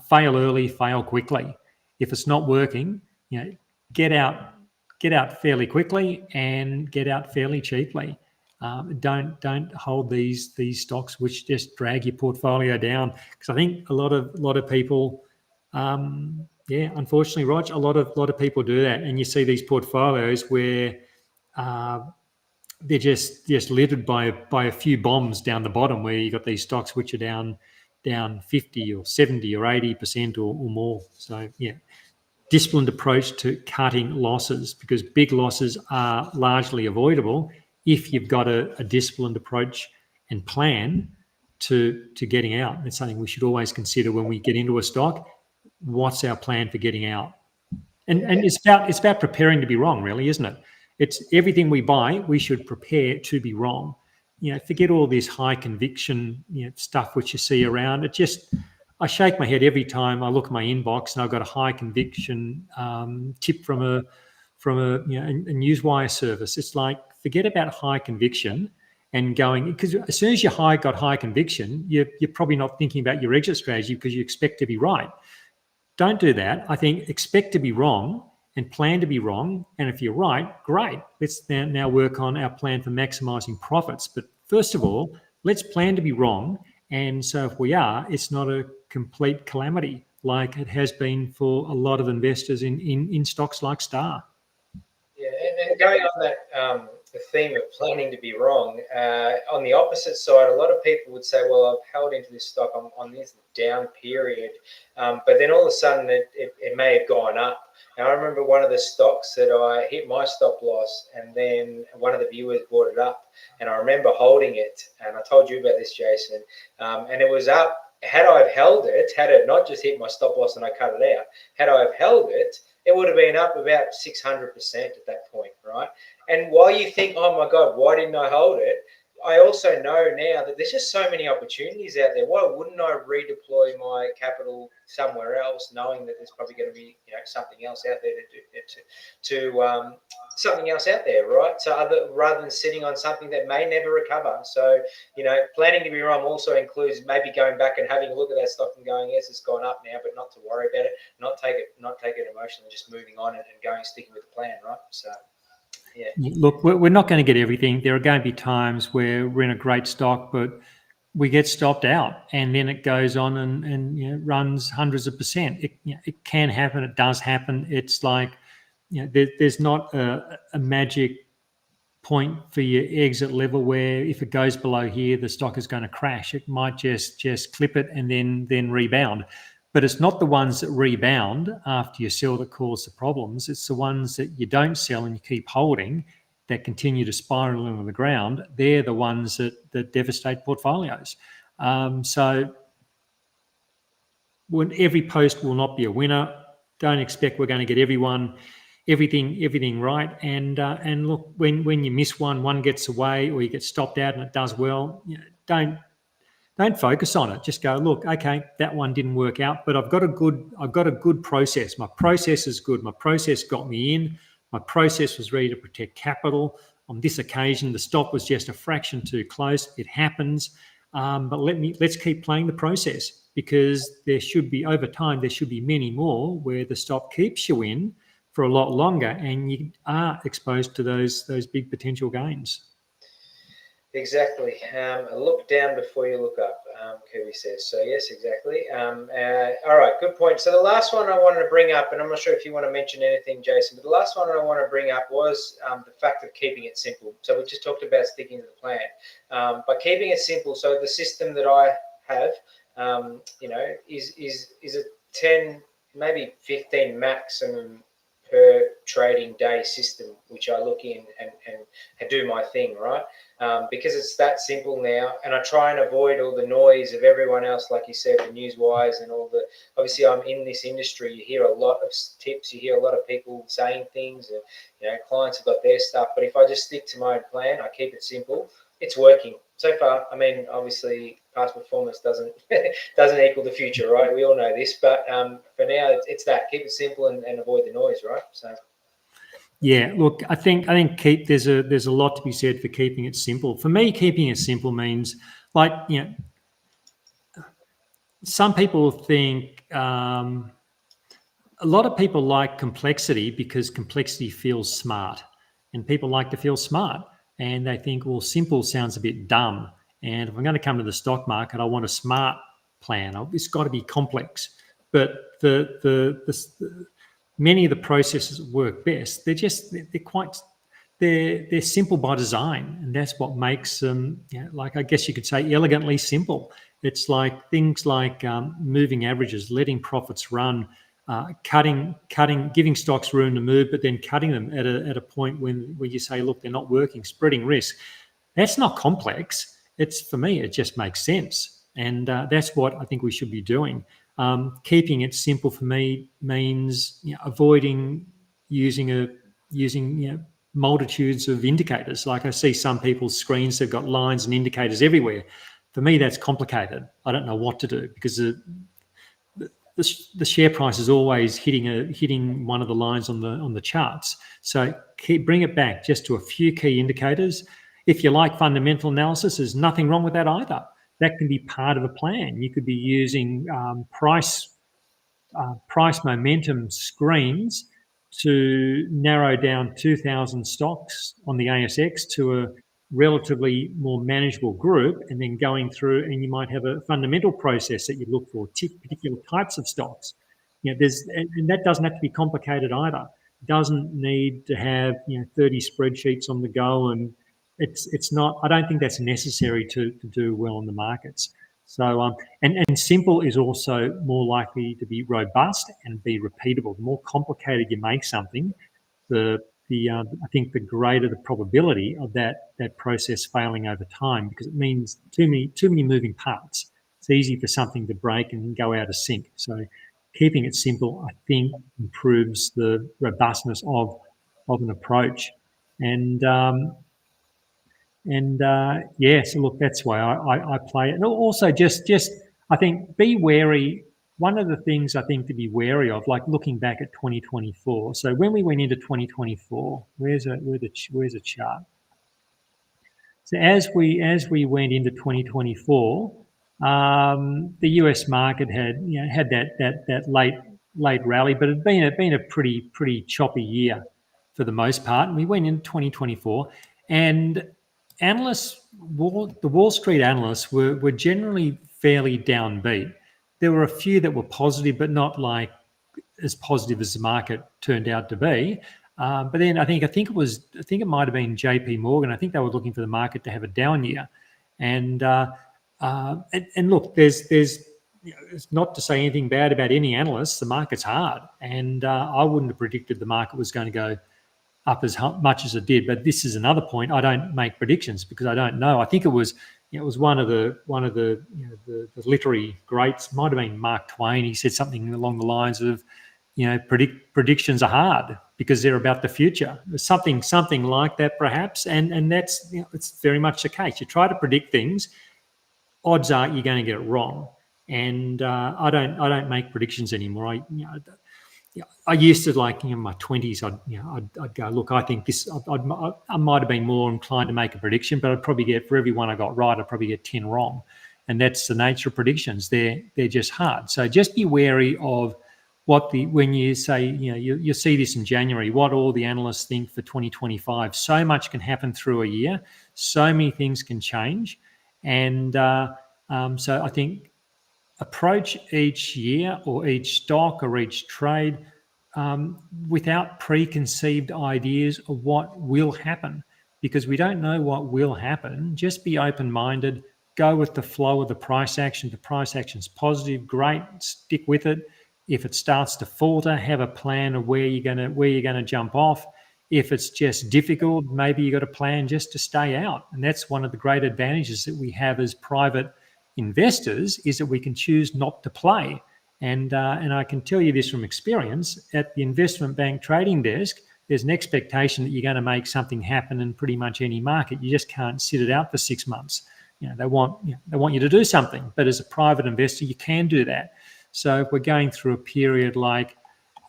fail early, fail quickly. If it's not working, get out fairly quickly and get out fairly cheaply. Don't hold these stocks which just drag your portfolio down, because I think a lot of people, unfortunately, Rog, a lot of people do that, and you see these portfolios where they're just littered by a few bombs down the bottom, where you got these stocks which are down 50 or 70 or 80% or more. So disciplined approach to cutting losses, because big losses are largely avoidable if you've got a disciplined approach and plan to getting out. It's something we should always consider when we get into a stock. What's our plan for getting out? And it's about preparing to be wrong, really, isn't it? It's everything we buy, we should prepare to be wrong. Forget all this high conviction stuff which you see around. I shake my head every time I look at my inbox and I've got a high conviction tip from a newswire service. It's like, forget about high conviction and going, because as soon as you got high conviction, you're probably not thinking about your exit strategy because you expect to be right. Don't do that. I think expect to be wrong and plan to be wrong. And if you're right, great. Let's now work on our plan for maximizing profits. But first of all, let's plan to be wrong. And so if we are, it's not a complete calamity like it has been for a lot of investors in stocks like Star. Yeah, and going on that the theme of planning to be wrong, on the opposite side, a lot of people would say, well, I've held into this stock on this down period, but then all of a sudden it may have gone up. And I remember one of the stocks that I hit my stop loss, and then one of the viewers brought it up, and I remember holding it, and I told you about this, Jason, and it was up. Had I held it, had it not just hit my stop loss and I cut it out, had I held it, it would have been up about 600% at that point, right? And while you think, oh my God, why didn't I hold it? I also know now that there's just so many opportunities out there. Why wouldn't I redeploy my capital somewhere else, knowing that there's probably going to be something else out there to something else out there, right? So rather than sitting on something that may never recover. So planning to be wrong also includes maybe going back and having a look at that stock and going, yes, it's gone up now, but not to worry about it, not take it emotionally, just moving on and going sticking with the plan, right? So. Yeah. Look, we're not going to get everything. There are going to be times where we're in a great stock, but we get stopped out, and then it goes on and runs hundreds of percent. It can happen. It does happen. It's like there's not a magic point for your exit level where if it goes below here, the stock is going to crash. It might just clip it and then rebound. But it's not the ones that rebound after you sell that cause the problems. It's the ones that you don't sell and you keep holding that continue to spiral into the ground. They're the ones that devastate portfolios. So when every post will not be a winner, don't expect we're going to get everything right. And look, when you miss one gets away or you get stopped out and it does well, don't focus on it. Just go, look, okay, that one didn't work out, but I've got a good process. My process is good. My process got me in. My process was ready to protect capital. On this occasion, the stop was just a fraction too close. It happens. But let's keep playing the process, because there should be, over time, there should be many more where the stop keeps you in for a lot longer and you are exposed to those big potential gains. Exactly. Look down before you look up, Kirby says. So, yes, exactly. All right, good point. So the last one I wanted to bring up, and I'm not sure if you want to mention anything, Jason, but the last one I want to bring up was the fact of keeping it simple. So we just talked about sticking to the plan. But keeping it simple, so the system that I have, is a 10, maybe 15 maximum per trading day system, which I look in and do my thing, right? Because it's that simple now, and I try and avoid all the noise of everyone else, like you said, the news wires and all the. Obviously, I'm in this industry. You hear a lot of tips. You hear a lot of people saying things, and clients have got their stuff. But if I just stick to my own plan, I keep it simple. It's working so far. I mean, obviously, past performance doesn't equal the future, right? We all know this, but for now, it's that. Keep it simple and avoid the noise, right? So. Yeah, look, I think there's a lot to be said for keeping it simple. For me, keeping it simple means, like, some people think a lot of people like complexity because complexity feels smart, and people like to feel smart, and they think, well, simple sounds a bit dumb. And if I'm going to come to the stock market, I want a smart plan. It's got to be complex. But many of the processes that work best, they're simple by design, and that's what makes them, like, I guess you could say, elegantly simple. It's like things like moving averages, letting profits run, cutting, giving stocks room to move, but then cutting them at a point where you say, look, they're not working, spreading risk. That's not complex. For me, it just makes sense, and that's what I think we should be doing. Keeping it simple for me means avoiding using multitudes of indicators. Like, I see some people's screens, they've got lines and indicators everywhere. For me, that's complicated. I don't know what to do, because the share price is always hitting one of the lines on the charts. So bring it back just to a few key indicators. If you like fundamental analysis, there's nothing wrong with that either. That can be part of a plan. You could be using price momentum screens to narrow down 2,000 stocks on the ASX to a relatively more manageable group, and then going through, and you might have a fundamental process that you look for particular types of stocks. And that doesn't have to be complicated either. It doesn't need to have 30 spreadsheets on the go, and it's not. I don't think that's necessary to do well in the markets. So and simple is also more likely to be robust and be repeatable. The more complicated you make something, I think the greater the probability of that process failing over time, because it means too many moving parts. It's easy for something to break and go out of sync. So keeping it simple, I think, improves the robustness of an approach. So look, that's why I play it. And also just I think be wary. One of the things I think to be wary of, like looking back at 2024. So when we went into 2024, where's a chart? So as we went into 2024, the US market had that late rally, but it had been a pretty choppy year for the most part. And we went into 2024, and the Wall Street analysts were generally fairly downbeat. There were a few that were positive, but not like as positive as the market turned out to be. But then I think it might have been JP Morgan. I think they were looking for the market to have a down year, and look, there's it's not to say anything bad about any analysts. The market's hard, and I wouldn't have predicted the market was going to go up as much as it did. But this is another point. I don't make predictions because I don't know. I think it was one of the the literary greats. Might have been Mark Twain. He said something along the lines of, predictions are hard because they're about the future. Something like that, perhaps. And that's it's very much the case. You try to predict things, odds are you're going to get it wrong. And I don't make predictions anymore. I used to, like in my 20s, I'd go, look, I think this. I might have been more inclined to make a prediction, but I'd probably get, for every one I got right, I'd probably get 10 wrong, and that's the nature of predictions. They're just hard. So just be wary of when you say, you see this in January, what all the analysts think for 2025. So much can happen through a year. So many things can change, and so I think approach each year or each stock or each trade without preconceived ideas of what will happen, because we don't know what will happen. Just be open-minded, go with the flow of the price action. The price action's positive, great, stick with it. If it starts to falter, have a plan of where you're gonna jump off. If it's just difficult, maybe you got a plan just to stay out. And that's one of the great advantages that we have as private investors, is that we can choose not to play. And I can tell you this from experience, at the investment bank trading desk, there's an expectation that you're going to make something happen in pretty much any market. You just can't sit it out for 6 months. They want you to do something. But as a private investor, you can do that. So if we're going through a period like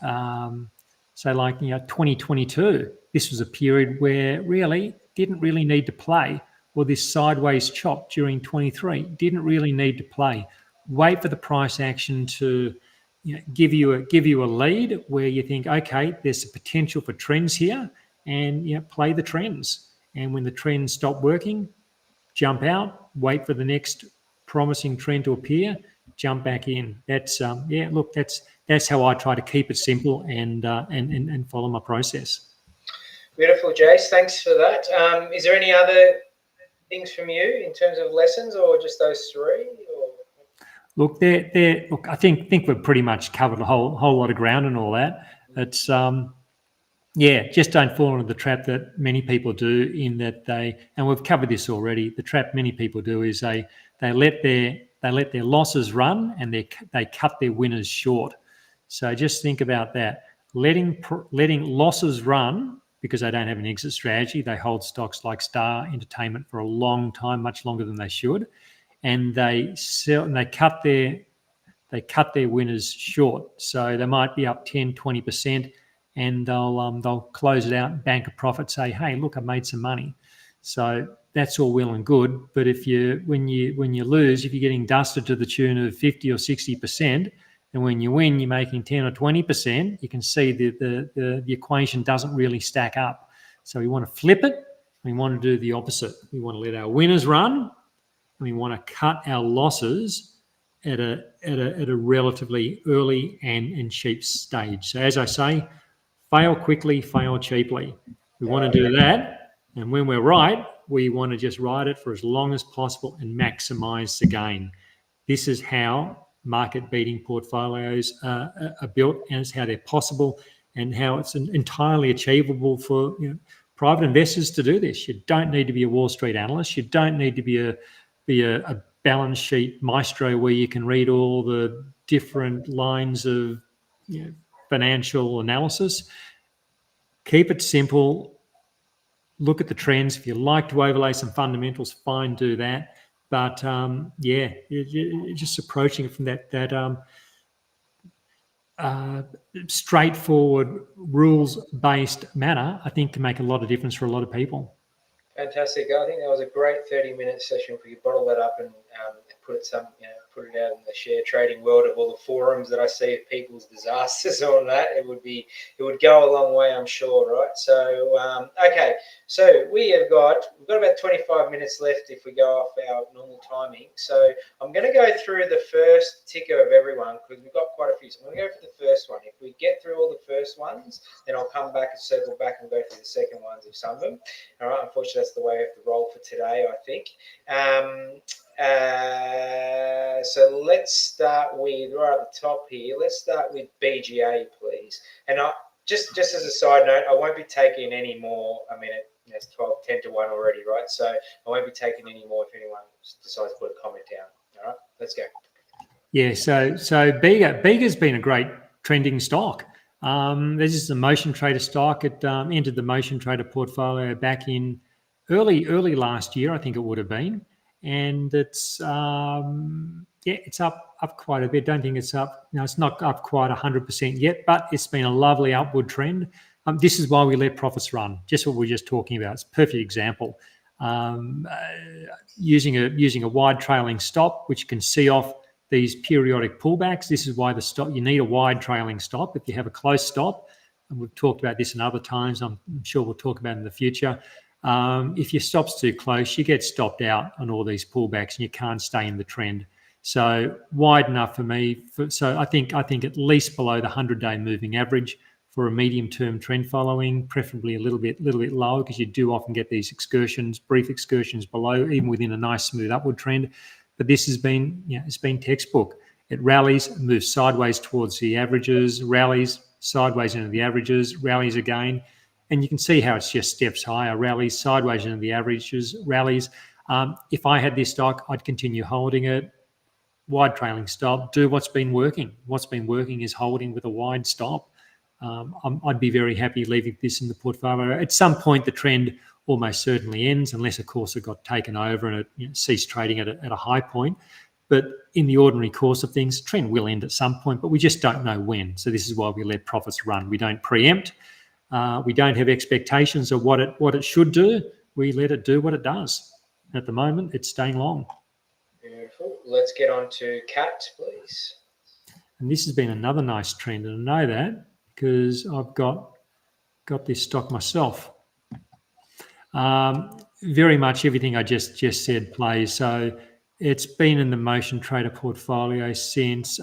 2022, this was a period where really didn't really need to play. Or this sideways chop during 23, didn't really need to play. Wait for the price action to give you a lead where you think, okay, there's a potential for trends here, and play the trends. And when the trends stop working, jump out, wait for the next promising trend to appear, jump back in. That's that's how I try to keep it simple and follow my process. Beautiful, Jace. Thanks for that. Is there any other things from you in terms of lessons, or just those three? Or? Look, I think we've pretty much covered a whole lot of ground and all that. It's just don't fall into the trap that many people do, in that and we've covered this already. The trap many people do is they let their losses run, and they cut their winners short. So just think about that. Letting losses run because they don't have an exit strategy. They hold stocks like Star Entertainment for a long time, much longer than they should, and they sell and they cut their winners short. So they might be up 10, 20%, and they'll close it out and bank a profit. Say, hey, look, I made some money. So that's all well and good, but when you lose, if you're getting dusted to the tune of 50 or 60%, And when you win, you're making 10 or 20%, you can see the equation doesn't really stack up. So we want to flip it. We want to do the opposite. We want to let our winners run, and we want to cut our losses at a relatively early and cheap stage. So as I say, fail quickly, fail cheaply. We want to do that. And when we're right, we want to just ride it for as long as possible and maximize the gain. This is how market-beating portfolios are built, and it's how they're possible, and how it's entirely achievable for private investors to do this. You don't need to be a Wall Street analyst. You don't need to be a balance sheet maestro where you can read all the different lines of financial analysis. Keep it simple. Look at the trends. If you like to overlay some fundamentals, fine, do that. But you're just approaching it from that straightforward, rules-based manner, I think can make a lot of difference for a lot of people. Fantastic. I think that was a great 30-minute session. If we could bottle that up and put it out in the share trading world of all the forums that I see of people's disasters on that, it would go a long way, I'm sure, right? So okay, so we've got about 25 minutes left if we go off our normal timing. So I'm going to go through the first ticker of everyone because we've got quite a few. So I'm going to go for the first one. If we get through all the first ones, then I'll come back and circle back and go through the second ones of some of them. All right, unfortunately, that's the way I have to roll for today, I think. So let's start with, right at the top here, let's start with BGA, please. And just as a side note, I won't be taking any more. I mean, it's 10 to 1 already, right? So I won't be taking any more if anyone decides to put a comment down. All right, let's go. Yeah, so Bega's been a great trending stock. This is a motion trader stock. It entered the motion trader portfolio back in early last year, I think it would have been, and it's it's up quite a bit. Don't think it's up. No, it's not up quite 100% yet, but it's been a lovely upward trend. This is why we let profits run. Just what we were just talking about. It's a perfect example. Using a wide trailing stop, which can see off these periodic pullbacks. This is why the stop, you need a wide trailing stop. If you have a close stop, and we've talked about this in other times, I'm sure we'll talk about it in the future. If your stop's too close, you get stopped out on all these pullbacks and you can't stay in the trend. So wide enough for me. So I think at least below the 100-day moving average for a medium-term trend following, preferably a little bit lower, because you do often get these excursions, brief excursions below, even within a nice smooth upward trend. But this has been, it's been textbook. It rallies, moves sideways towards the averages, rallies sideways into the averages, rallies again. And you can see how it's just steps higher, rallies sideways into the averages, rallies. If I had this stock, I'd continue holding it. Wide trailing stop, do what's been working. What's been working is holding with a wide stop. I'd be very happy leaving this in the portfolio. At some point, the trend almost certainly ends, unless, of course, it got taken over and it ceased trading at a high point. But in the ordinary course of things, trend will end at some point, but we just don't know when. So this is why we let profits run. We don't preempt. We don't have expectations of what it should do. We let it do what it does. At the moment, it's staying long. Beautiful. Let's get on to CAT, please. And this has been another nice trend, and I know that because I've got this stock myself. Very much everything I just said plays. So it's been in the motion trader portfolio since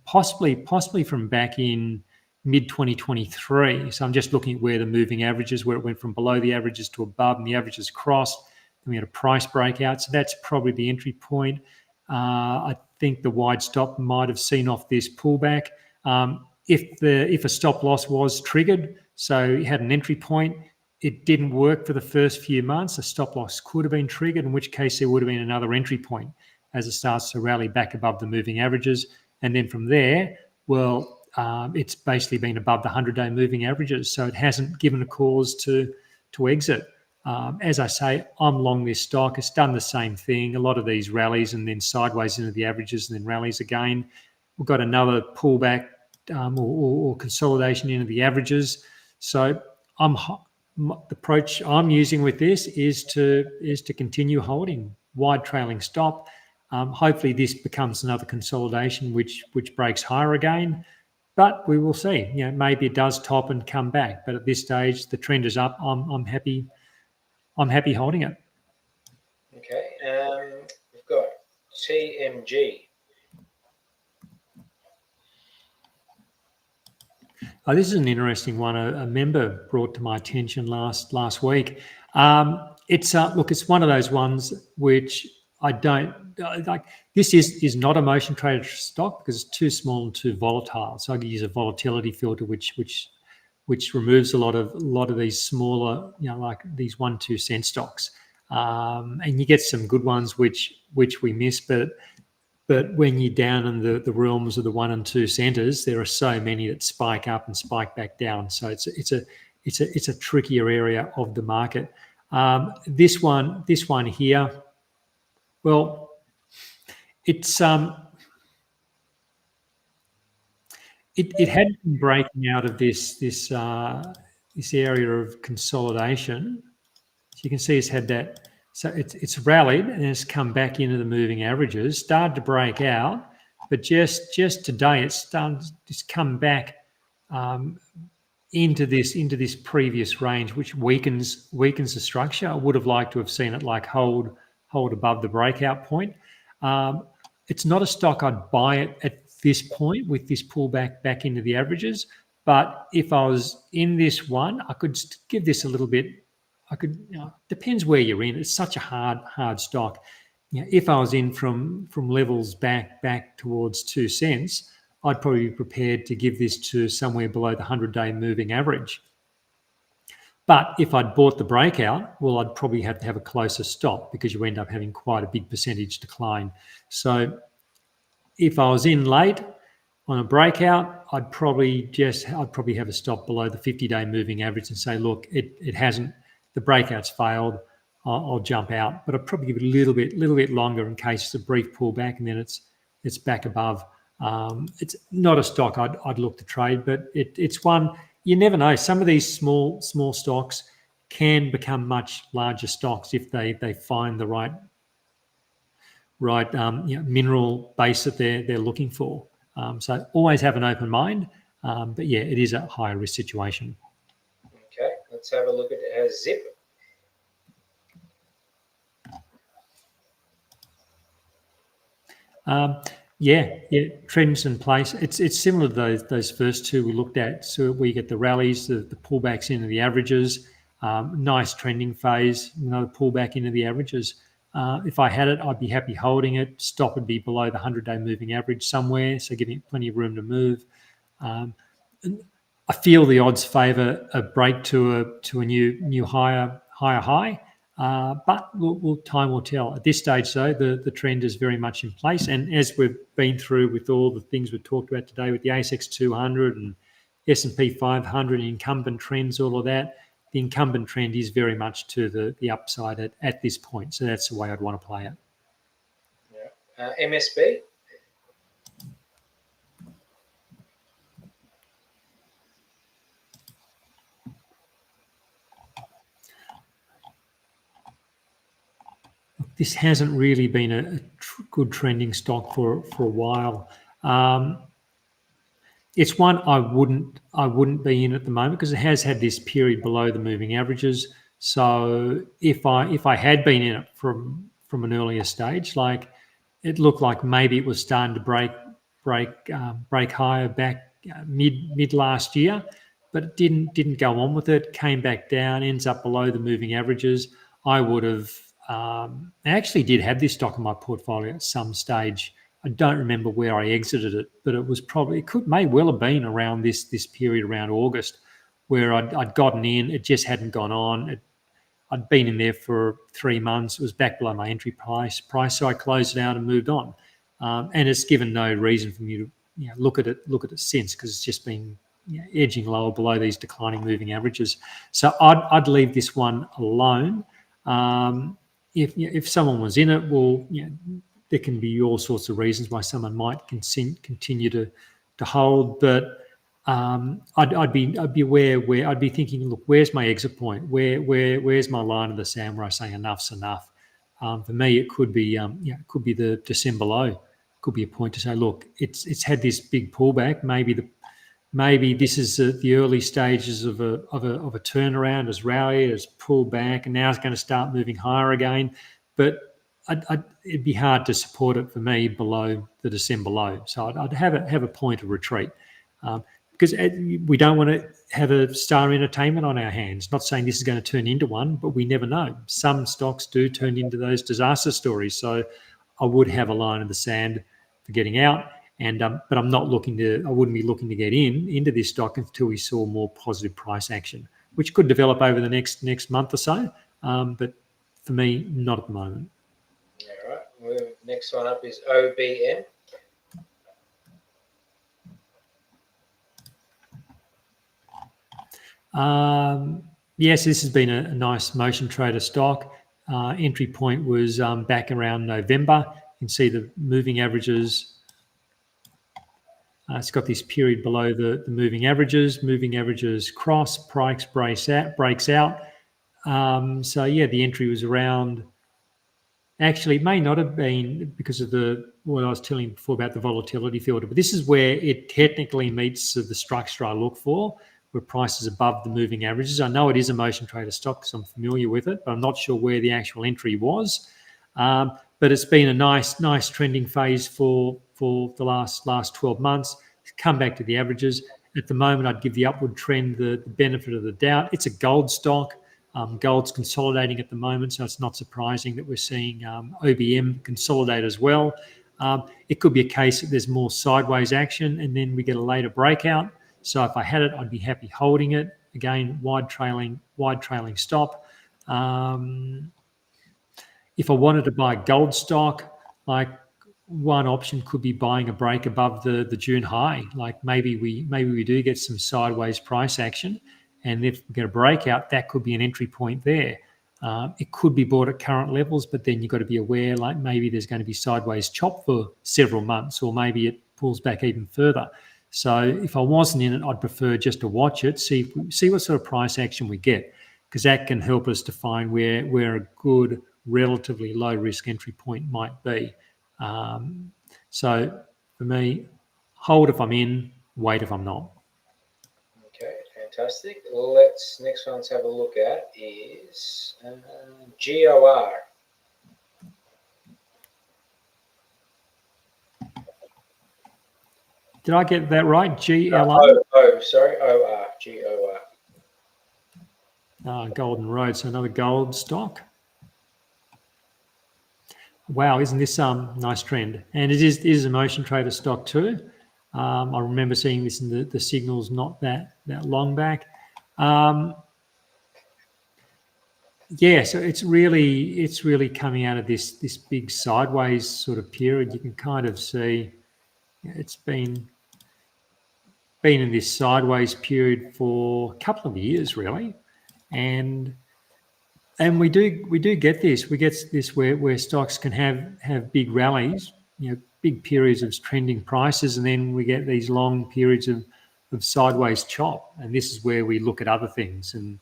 possibly from back in mid-2023. So I'm just looking at where the moving averages, where it went from below the averages to above and the averages crossed. Then we had a price breakout. So that's probably the entry point. I think the wide stop might have seen off this pullback. If a stop loss was triggered, so you had an entry point, it didn't work for the first few months, a stop loss could have been triggered, in which case there would have been another entry point as it starts to rally back above the moving averages. And then from there, it's basically been above the 100-day moving averages. So it hasn't given a cause to exit. As I say, I'm long this stock. It's done the same thing. A lot of these rallies and then sideways into the averages and then rallies again. We've got another pullback or consolidation into the averages. So the approach I'm using with this is to continue holding wide trailing stop. Hopefully this becomes another consolidation which breaks higher again, but we will see. Maybe it does top and come back, but at this stage the trend is up. I'm happy holding it. Okay, we've got TMG. This is an interesting one. A member brought to my attention last week. It's one of those ones which I don't like. This is not a motion traded stock because it's too small and too volatile. So I can use a volatility filter which removes a lot of these smaller, like these 1-2 cent stocks, and you get some good ones which we miss, but when you're down in the realms of the 1 and 2 centers, there are so many that spike up and spike back down. So it's a trickier area of the market. This one here, well, it's it had been breaking out of this area of consolidation. So you can see it's had that. So it's rallied and it's come back into the moving averages, started to break out, but just today it's started to come back into this previous range, which weakens the structure. I would have liked to have seen it like hold above the breakout point. It's not a stock I'd buy it at this point with this pullback back into the averages, but if I was in this one, I could give this a little bit. Depends where you're in. It's such a hard stock. If I was in from levels back towards 2 cents, I'd probably be prepared to give this to somewhere below the 100-day moving average. But if I'd bought the breakout, well, I'd probably have to have a closer stop because you end up having quite a big percentage decline. So if I was in late on a breakout, I'd probably have a stop below the 50-day moving average and say, look, it hasn't. The breakout's failed. I'll jump out, but I'll probably give it a little bit longer in case it's a brief pullback and then it's back above. It's not a stock I'd look to trade, but it's one you never know. Some of these small stocks can become much larger stocks if they find the right mineral base that they're looking for. So always have an open mind, but yeah, it is a higher risk situation. Okay, let's have a look at Zip. Trends in place. It's similar to those first two we looked at. So we get the rallies, the pullbacks into the averages, nice trending phase, another pullback into the averages. If I had it, I'd be happy holding it. Stop would be below the 100-day moving average somewhere, so giving it plenty of room to move. I feel the odds favour a break to a new higher high. But time will tell. At this stage, though, the trend is very much in place. And as we've been through with all the things we've talked about today with the ASX 200 and S&P 500 incumbent trends, all of that, the incumbent trend is very much to the upside at this point. So that's the way I'd want to play it. Yeah. MSB? This hasn't really been a good trending stock for a while. It's one I wouldn't be in at the moment because it has had this period below the moving averages. So if I had been in it from an earlier stage, like it looked like maybe it was starting to break higher back mid last year, but it didn't go on with it. Came back down, ends up below the moving averages. I would have. I actually did have this stock in my portfolio at some stage. I don't remember where I exited it, but it may well have been around this period around August where I'd gotten in. It just hadn't gone on. I'd been in there for 3 months. It was back below my entry price, so I closed it out and moved on. And it's given no reason for me to look at it since because it's just been edging lower below these declining moving averages. So I'd leave this one alone. If someone was in it, well, there can be all sorts of reasons why someone might continue to hold, but I'd be aware where I'd be thinking, look, where's my exit point? Where's my line of the sand where I say enough's enough? For me, it could be it could be the December low. Could be a point to say, look, it's had this big pullback. Maybe this is the early stages of a turnaround, as rallied, as pulled back, and now it's going to start moving higher again. But it'd be hard to support it for me below the December low. So I'd have a point of retreat, because we don't want to have a Star Entertainment on our hands. Not saying this is going to turn into one, but we never know. Some stocks do turn into those disaster stories. So I would have a line in the sand for getting out. And but I wouldn't be looking to get into this stock until we saw more positive price action, which could develop over the next month or so. But for me, not at the moment. All right. Well, next one up is OBM. Yes, this has been a nice motion trader stock. Entry point was back around November. You can see the moving averages. It's got this period below the moving averages. Moving averages cross, price breaks out. So yeah, the entry was around. Actually, it may not have been because of what I was telling you before about the volatility filter, but this is where it technically meets the structure I look for, where price is above the moving averages. I know it is a motion trader stock because I'm familiar with it, but I'm not sure where the actual entry was. But it's been a nice trending phase for the last 12 months. It's come back to the averages. At the moment, I'd give the upward trend the benefit of the doubt. It's a gold stock. Gold's consolidating at the moment, so it's not surprising that we're seeing OBM consolidate as well. It could be a case that there's more sideways action and then we get a later breakout. So if I had it, I'd be happy holding it. Again, wide trailing stop. If I wanted to buy gold stock, like one option could be buying a break above the June high. Like maybe we do get some sideways price action, and if we get a breakout, that could be an entry point there. It could be bought at current levels, but then you've got to be aware, like maybe there's going to be sideways chop for several months, or maybe it pulls back even further. So if I wasn't in it, I'd prefer just to watch it, see what sort of price action we get, because that can help us to find where a good, relatively low risk entry point might be. So for me, hold if I'm in, wait if I'm not. Okay, fantastic. Next one to have a look at is GOR. Did I get that right? GLR? OR, GOR. Golden Road, so another gold stock. Wow, isn't this nice trend? And it is a motion trader stock too. I remember seeing this in the signals not that long back. Yeah, so it's really coming out of this big sideways sort of period. You can kind of see it's been in this sideways period for a couple of years really, and we do get this. We get this where stocks can have big rallies, big periods of trending prices, and then we get these long periods of sideways chop. And this is where we look at other things and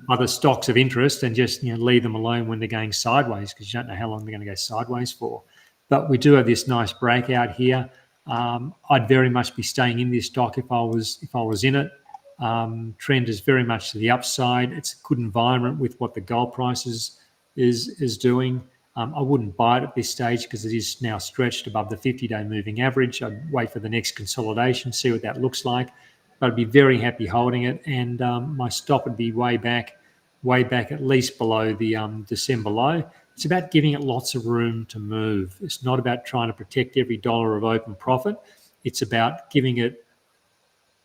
other stocks of interest and just leave them alone when they're going sideways, because you don't know how long they're going to go sideways for. But we do have this nice breakout here. I'd very much be staying in this stock if I was in it. Trend is very much to the upside. It's a good environment with what the gold price is doing. I wouldn't buy it at this stage because it is now stretched above the 50-day moving average. I'd wait for the next consolidation, see what that looks like. But I'd be very happy holding it, and my stop would be way back at least below the December low. It's about giving it lots of room to move. It's not about trying to protect every dollar of open profit. It's about giving it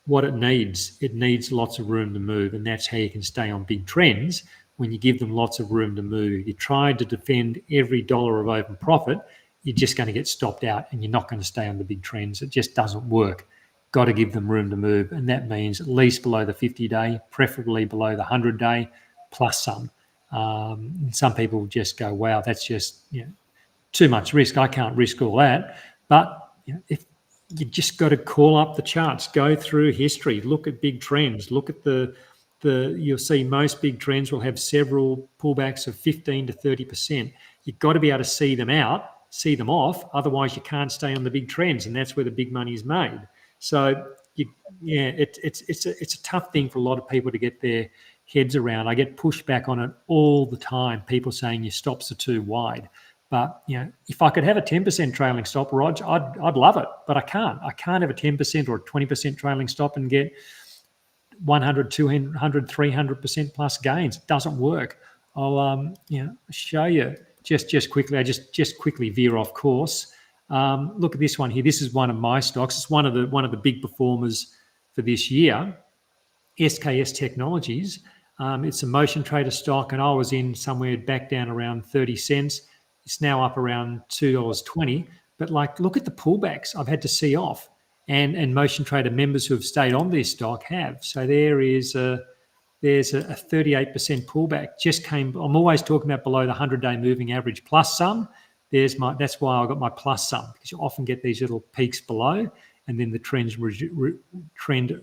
what it needs. It needs lots of room to move, and that's how you can stay on big trends, when you give them lots of room to move. If you try to defend every dollar of open profit, you're just going to get stopped out and you're not going to stay on the big trends. It just doesn't work. Got to give them room to move, and that means at least below the 50-day, preferably below the 100-day, plus some. Some people just go, wow, that's just too much risk. I can't risk all that. But if you just got to call up the charts, go through history, look at big trends, look at the you'll see most big trends will have several pullbacks of 15 to 30%. You've got to be able to see them off. Otherwise, you can't stay on the big trends, and that's where the big money is made. So, it's a tough thing for a lot of people to get their heads around. I get pushback on it all the time. People saying your stops are too wide. But if I could have a 10% trailing stop, Rog, I'd love it. But I can't. I can't have a 10% or a 20% trailing stop and get 100, 200, 300% plus gains. It doesn't work. I'll show you just quickly. I just quickly veer off course. Look at this one here. This is one of my stocks. It's one of the big performers for this year. SKS Technologies. It's a motion trader stock, and I was in somewhere back down around 30 cents. It's now up around $2.20. But look at the pullbacks I've had to see off, and motion trader members who have stayed on this stock have. So there's a 38% pullback. I'm always talking about below the 100-day moving average plus some. That's why I got my plus some, because you often get these little peaks below, and then the trend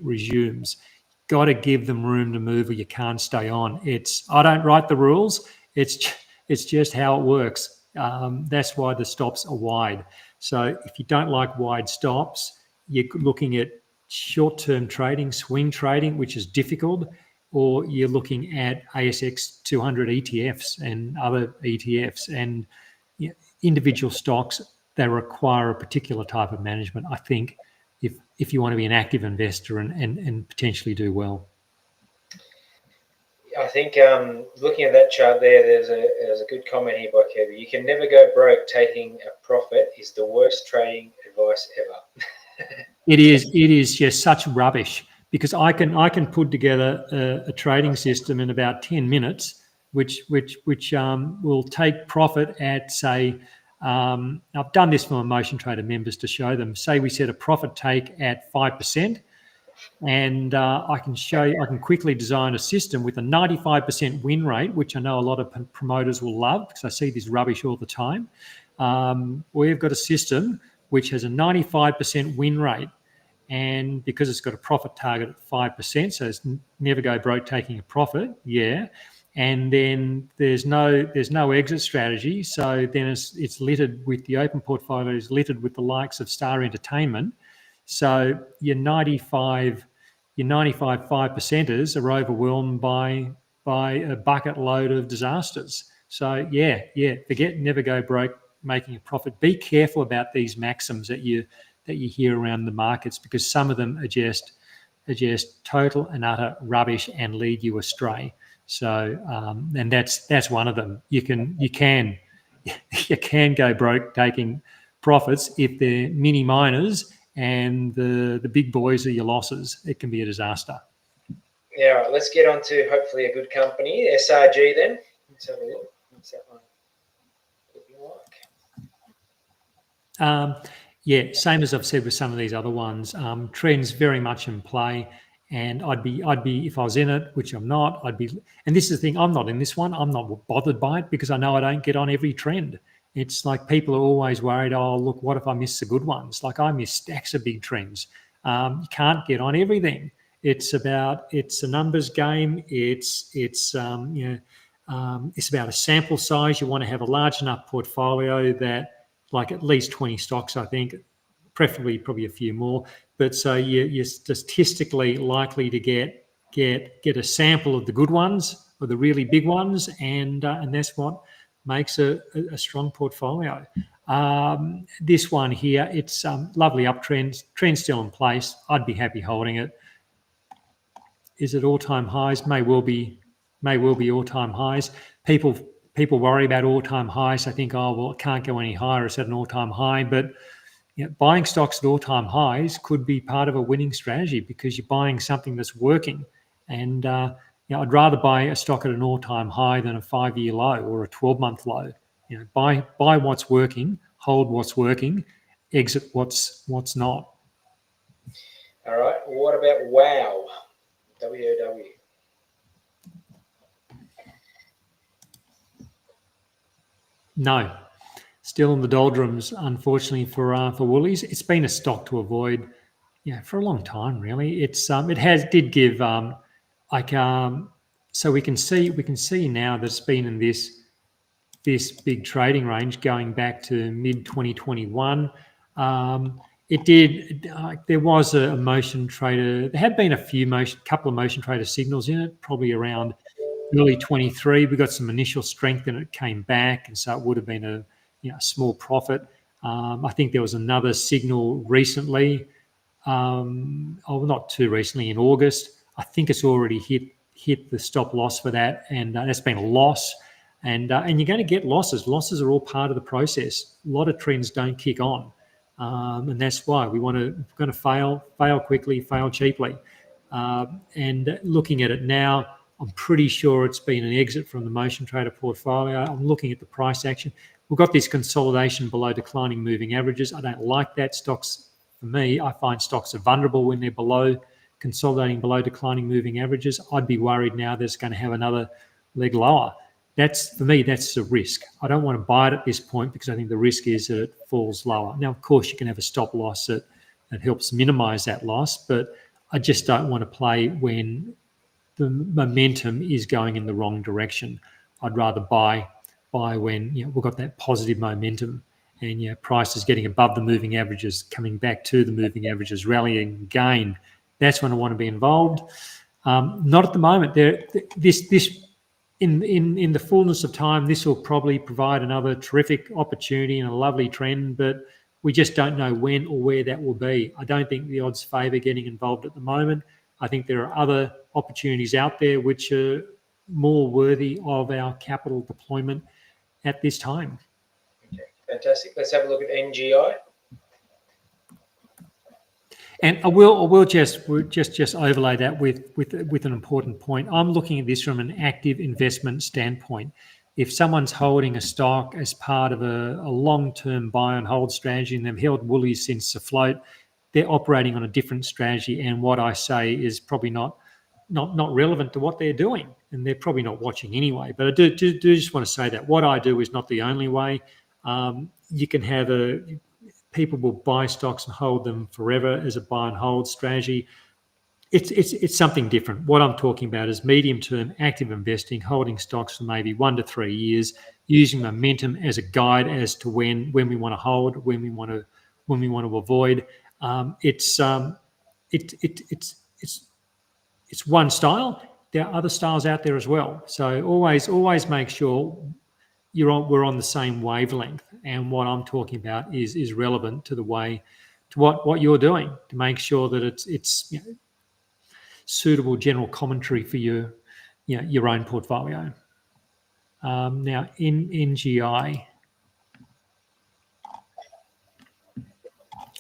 resumes. Got to give them room to move, or you can't stay on. I don't write the rules. It's just how it works. That's why the stops are wide. So if you don't like wide stops, you're looking at short-term trading, swing trading, which is difficult, or you're looking at ASX 200 ETFs and other ETFs and individual stocks that require a particular type of management, I think, if you want to be an active investor and potentially do well. I think looking at that chart there's a good comment here by Kevin. You can never go broke. Taking a profit is the worst trading advice ever. It is just such rubbish, because I can put together a trading system in about 10 minutes, which will take profit at, say, I've done this for my motion trader members to show them. Say we set a profit take at 5%, and I can quickly design a system with a 95% win rate, which I know a lot of promoters will love, because I see this rubbish all the time. We've got a system which has a 95% win rate, and because it's got a profit target at 5%, so it's never go broke taking a profit, and then there's no exit strategy. So then it's littered with the open portfolio is littered with the likes of Star Entertainment. So your 95 5%ers are overwhelmed by a bucket load of disasters. So forget never go broke making a profit. Be careful about these maxims that you hear around the markets, because some of them are just total and utter rubbish and lead you astray. So and that's one of them. You can go broke taking profits if they're mini miners and the big boys are your losses. It can be a disaster. Yeah, all right, let's get on to hopefully a good company, SRG then. Let's have a look. What's that one looking like? Same as I've said with some of these other ones. Trends very much in play, and I'd be if I was in it, which I'm not. And this is the thing. I'm not in this one. I'm not bothered by it, because I know I don't get on every trend. It's like people are always worried, oh, look, what if I miss the good ones? Like I miss stacks of big trends. You can't get on everything. It's a numbers game. It's about a sample size. You want to have a large enough portfolio that, like, at least 20 stocks, I think, preferably probably a few more. But so you're statistically likely to get a sample of the good ones or the really big ones, and that's what makes a strong portfolio. This one here, it's lovely uptrend. Trend still in place. I'd be happy holding it. Is it all-time highs? May well be all-time highs. People worry about all-time highs. I think, oh, well, it can't go any higher. It's at an all-time high. But buying stocks at all-time highs could be part of a winning strategy, because you're buying something that's working. And I'd rather buy a stock at an all-time high than a 5-year low or a 12-month low. Buy what's working, hold what's working, exit what's not. All right. What about WOW? WOW. No, still in the doldrums, unfortunately for Woolies. It's been a stock to avoid, for a long time, really. It did give like so we can see now that it's been in this big trading range going back to mid 2021. It did. There was a motion trader. There had been couple of motion trader signals in it, probably around early 23. We got some initial strength and it came back, and so it would have been a small profit. I think there was another signal recently, not too recently, in August. I think it's already hit the stop loss for that, and that's been a loss. And you're going to get losses. Losses are all part of the process. A lot of trends don't kick on, and that's why we're going to fail quickly, fail cheaply. And looking at it now, I'm pretty sure it's been an exit from the motion trader portfolio. I'm looking at the price action. We've got this consolidation below declining moving averages. I don't like that. Stocks, for me, I find stocks are vulnerable when they're consolidating below declining moving averages. I'd be worried now that it's going to have another leg lower. For me, that's a risk. I don't want to buy it at this point because I think the risk is that it falls lower. Now, of course, you can have a stop loss that helps minimize that loss, but I just don't want to play when the momentum is going in the wrong direction. I'd rather buy when we've got that positive momentum and price is getting above the moving averages, coming back to the moving averages, rallying again. That's when I want to be involved. Not at the moment. In the fullness of time, this will probably provide another terrific opportunity and a lovely trend, but we just don't know when or where that will be. I don't think the odds favour getting involved at the moment. I think there are other opportunities out there which are more worthy of our capital deployment at this time. Okay, fantastic. Let's have a look at NGI. And I will just overlay that with an important point. I'm looking at this from an active investment standpoint. If someone's holding a stock as part of a long-term buy and hold strategy, and they've held Woolies since the float, they're operating on a different strategy, and what I say is probably not relevant to what they're doing, and they're probably not watching anyway. But I do just want to say that what I do is not the only way. You can have people will buy stocks and hold them forever as a buy and hold strategy. It's something different. What I'm talking about is medium-term active investing, holding stocks for maybe 1 to 3 years, using momentum as a guide as to when we want to hold, when we want to avoid. It's one style. There are other styles out there as well. So always make sure we're on the same wavelength. And what I'm talking about is relevant to what you're doing, to make sure that it's suitable general commentary for your own portfolio. Now in NGI,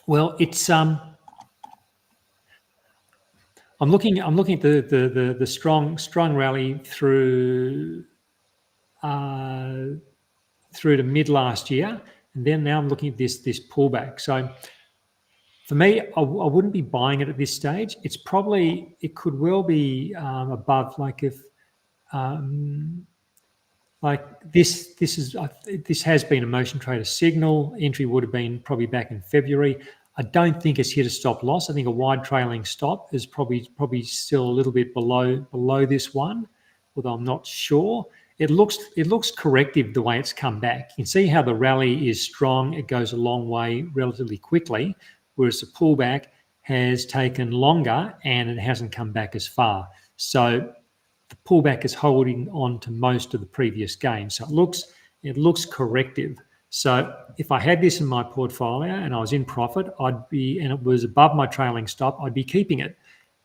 well, it's I'm looking at the strong rally through to mid last year, and then now I'm looking at this pullback. So for me, I wouldn't be buying it at this stage. It could well be above, like if this has been a motion trader signal. Entry would have been probably back in February. I don't think it's hit a stop loss. I think a wide trailing stop is probably still a little bit below this one, although I'm not sure. It looks corrective the way it's come back. You can see how the rally is strong. It goes a long way relatively quickly, whereas the pullback has taken longer and it hasn't come back as far. So the pullback is holding on to most of the previous gains. So it looks corrective. So if I had this in my portfolio and I was in profit, and it was above my trailing stop, I'd be keeping it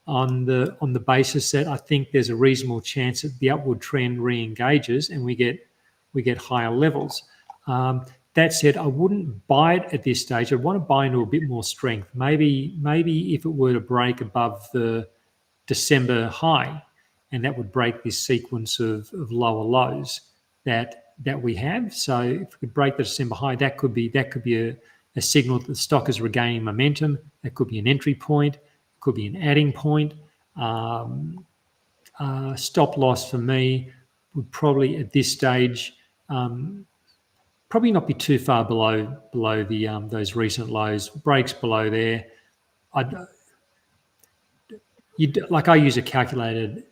on the basis that I think there's a reasonable chance that the upward trend re-engages and we get higher levels. That said, I wouldn't buy it at this stage. I'd want to buy into a bit more strength. Maybe if it were to break above the December high, and that would break this sequence of lower lows that we have. So if we could break the December high, that could be a signal that the stock is regaining momentum. That could be an entry point, could be an adding point. Stop loss for me would probably at this stage probably not be too far below the those recent lows. Breaks below there, I use a calculated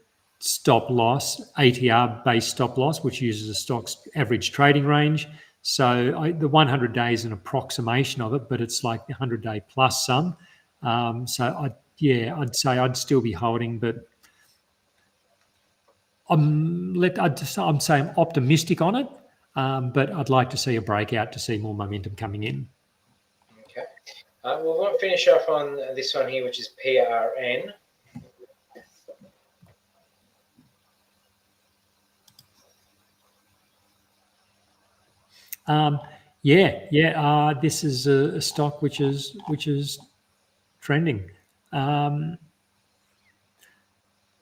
stop loss, ATR-based stop loss, which uses a stock's average trading range. So the 100 days is an approximation of it, but it's like the 100-day plus some. So I'd say I'd still be holding, but I'm saying I'm optimistic on it, but I'd like to see a breakout to see more momentum coming in. Okay. We'll finish off on this one here, which is PRN. This is a stock which is trending.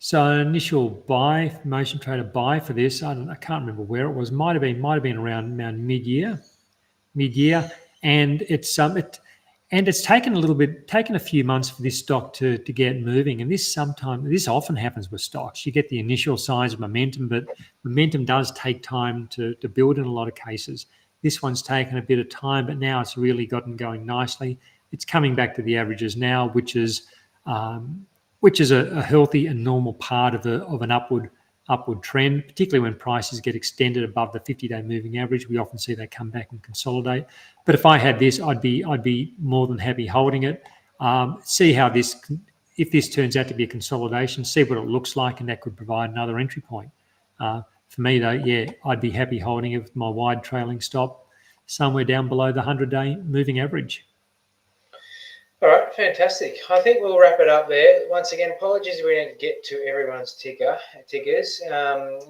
So initial buy, motion trader buy for this. I can't remember where it was. Might have been around mid-year, and it's taken a few months for this stock to get moving. And this often happens with stocks. You get the initial signs of momentum, but momentum does take time to build in a lot of cases. This one's taken a bit of time, but now it's really gotten going nicely. It's coming back to the averages now, which is a healthy and normal part of an upward trend, particularly when prices get extended above the 50-day moving average. We often see they come back and consolidate. But if I had this, I'd be more than happy holding it. See how if this turns out to be a consolidation, see what it looks like, and that could provide another entry point. For me, though, I'd be happy holding it with my wide trailing stop somewhere down below the 100-day moving average. All right, fantastic. I think we'll wrap it up there. Once again, apologies we didn't get to everyone's tickers.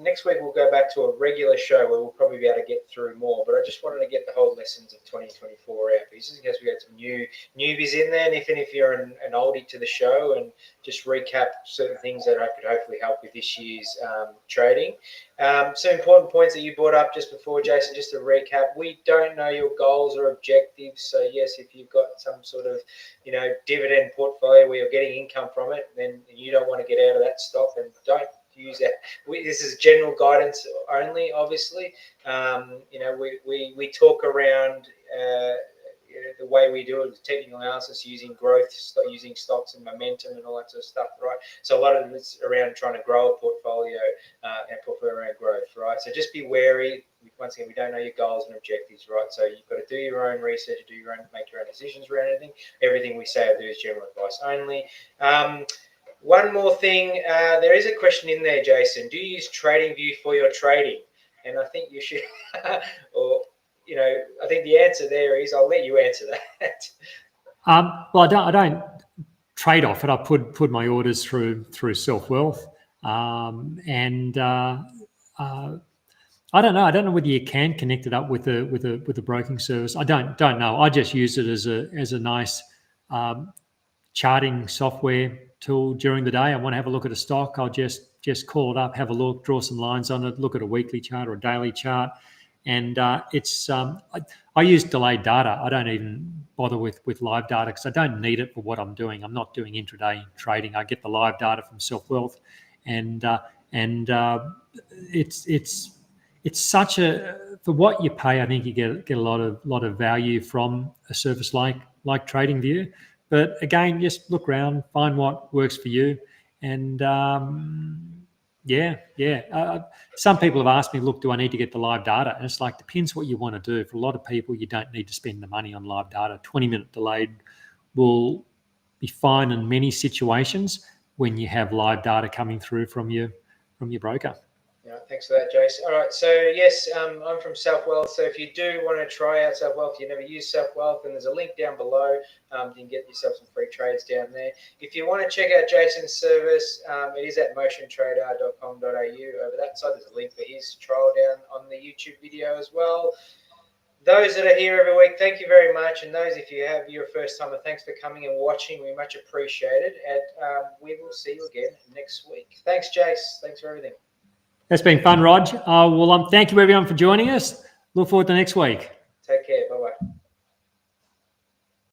Next week, we'll go back to a regular show where we'll probably be able to get through more. But I just wanted to get the whole lessons of 2024 out, just in case we got some newbies in there. And even if you're an oldie to the show, and just recap certain things that I could hopefully help with this year's trading. Some important points that you brought up just before, Jason, just to recap. We don't know your goals or objectives. So, yes, if you've got some sort of dividend portfolio where you're getting income from it, then you don't want to get out of that stock, and don't use that. This is general guidance only, obviously. We talk around the way we do it with technical analysis, using growth, using stocks and momentum and all that sort of stuff, right? So a lot of it's around trying to grow a portfolio and portfolio around growth, right? So just be wary. Once again, we don't know your goals and objectives, right? So you've got to do your own research, make your own decisions around anything. Everything we say or do is general advice only. One more thing, there is a question in there, Jason. Do you use TradingView for your trading? And I think you should, I think the answer there is, I'll let you answer that. Well, I don't trade off it. I put my orders through Selfwealth, and I don't know. I don't know whether you can connect it up with a broking service. I don't know. I just use it as a nice charting software tool during the day. I want to have a look at a stock. I'll just call it up, have a look, draw some lines on it, look at a weekly chart or a daily chart, and it's. I use delayed data. I don't even bother with live data because I don't need it for what I'm doing. I'm not doing intraday trading. I get the live data from Selfwealth, and it's such for what you pay. I think you get a lot of value from a service like TradingView. But again, just look around, find what works for you, and some people have asked me, look, do I need to get the live data? And it's like, depends what you want to do. For a lot of people, you don't need to spend the money on live data. 20-minute delayed will be fine in many situations when you have live data coming through from your broker. Yeah, thanks for that, Jace. All right, so yes, I'm from Selfwealth. So if you do want to try out Selfwealth, you never use Selfwealth, and there's a link down below. You can get yourself some free trades down there. If you want to check out Jason's service, it is at motiontrader.com.au. Over that side, there's a link for his trial down on the YouTube video as well. Those that are here every week, thank you very much. And those, if you have your first timer, thanks for coming and watching. We much appreciate it. And we will see you again next week. Thanks, Jace. Thanks for everything. That's been fun, Rog. Thank you, everyone, for joining us. Look forward to next week. Take care. Bye-bye.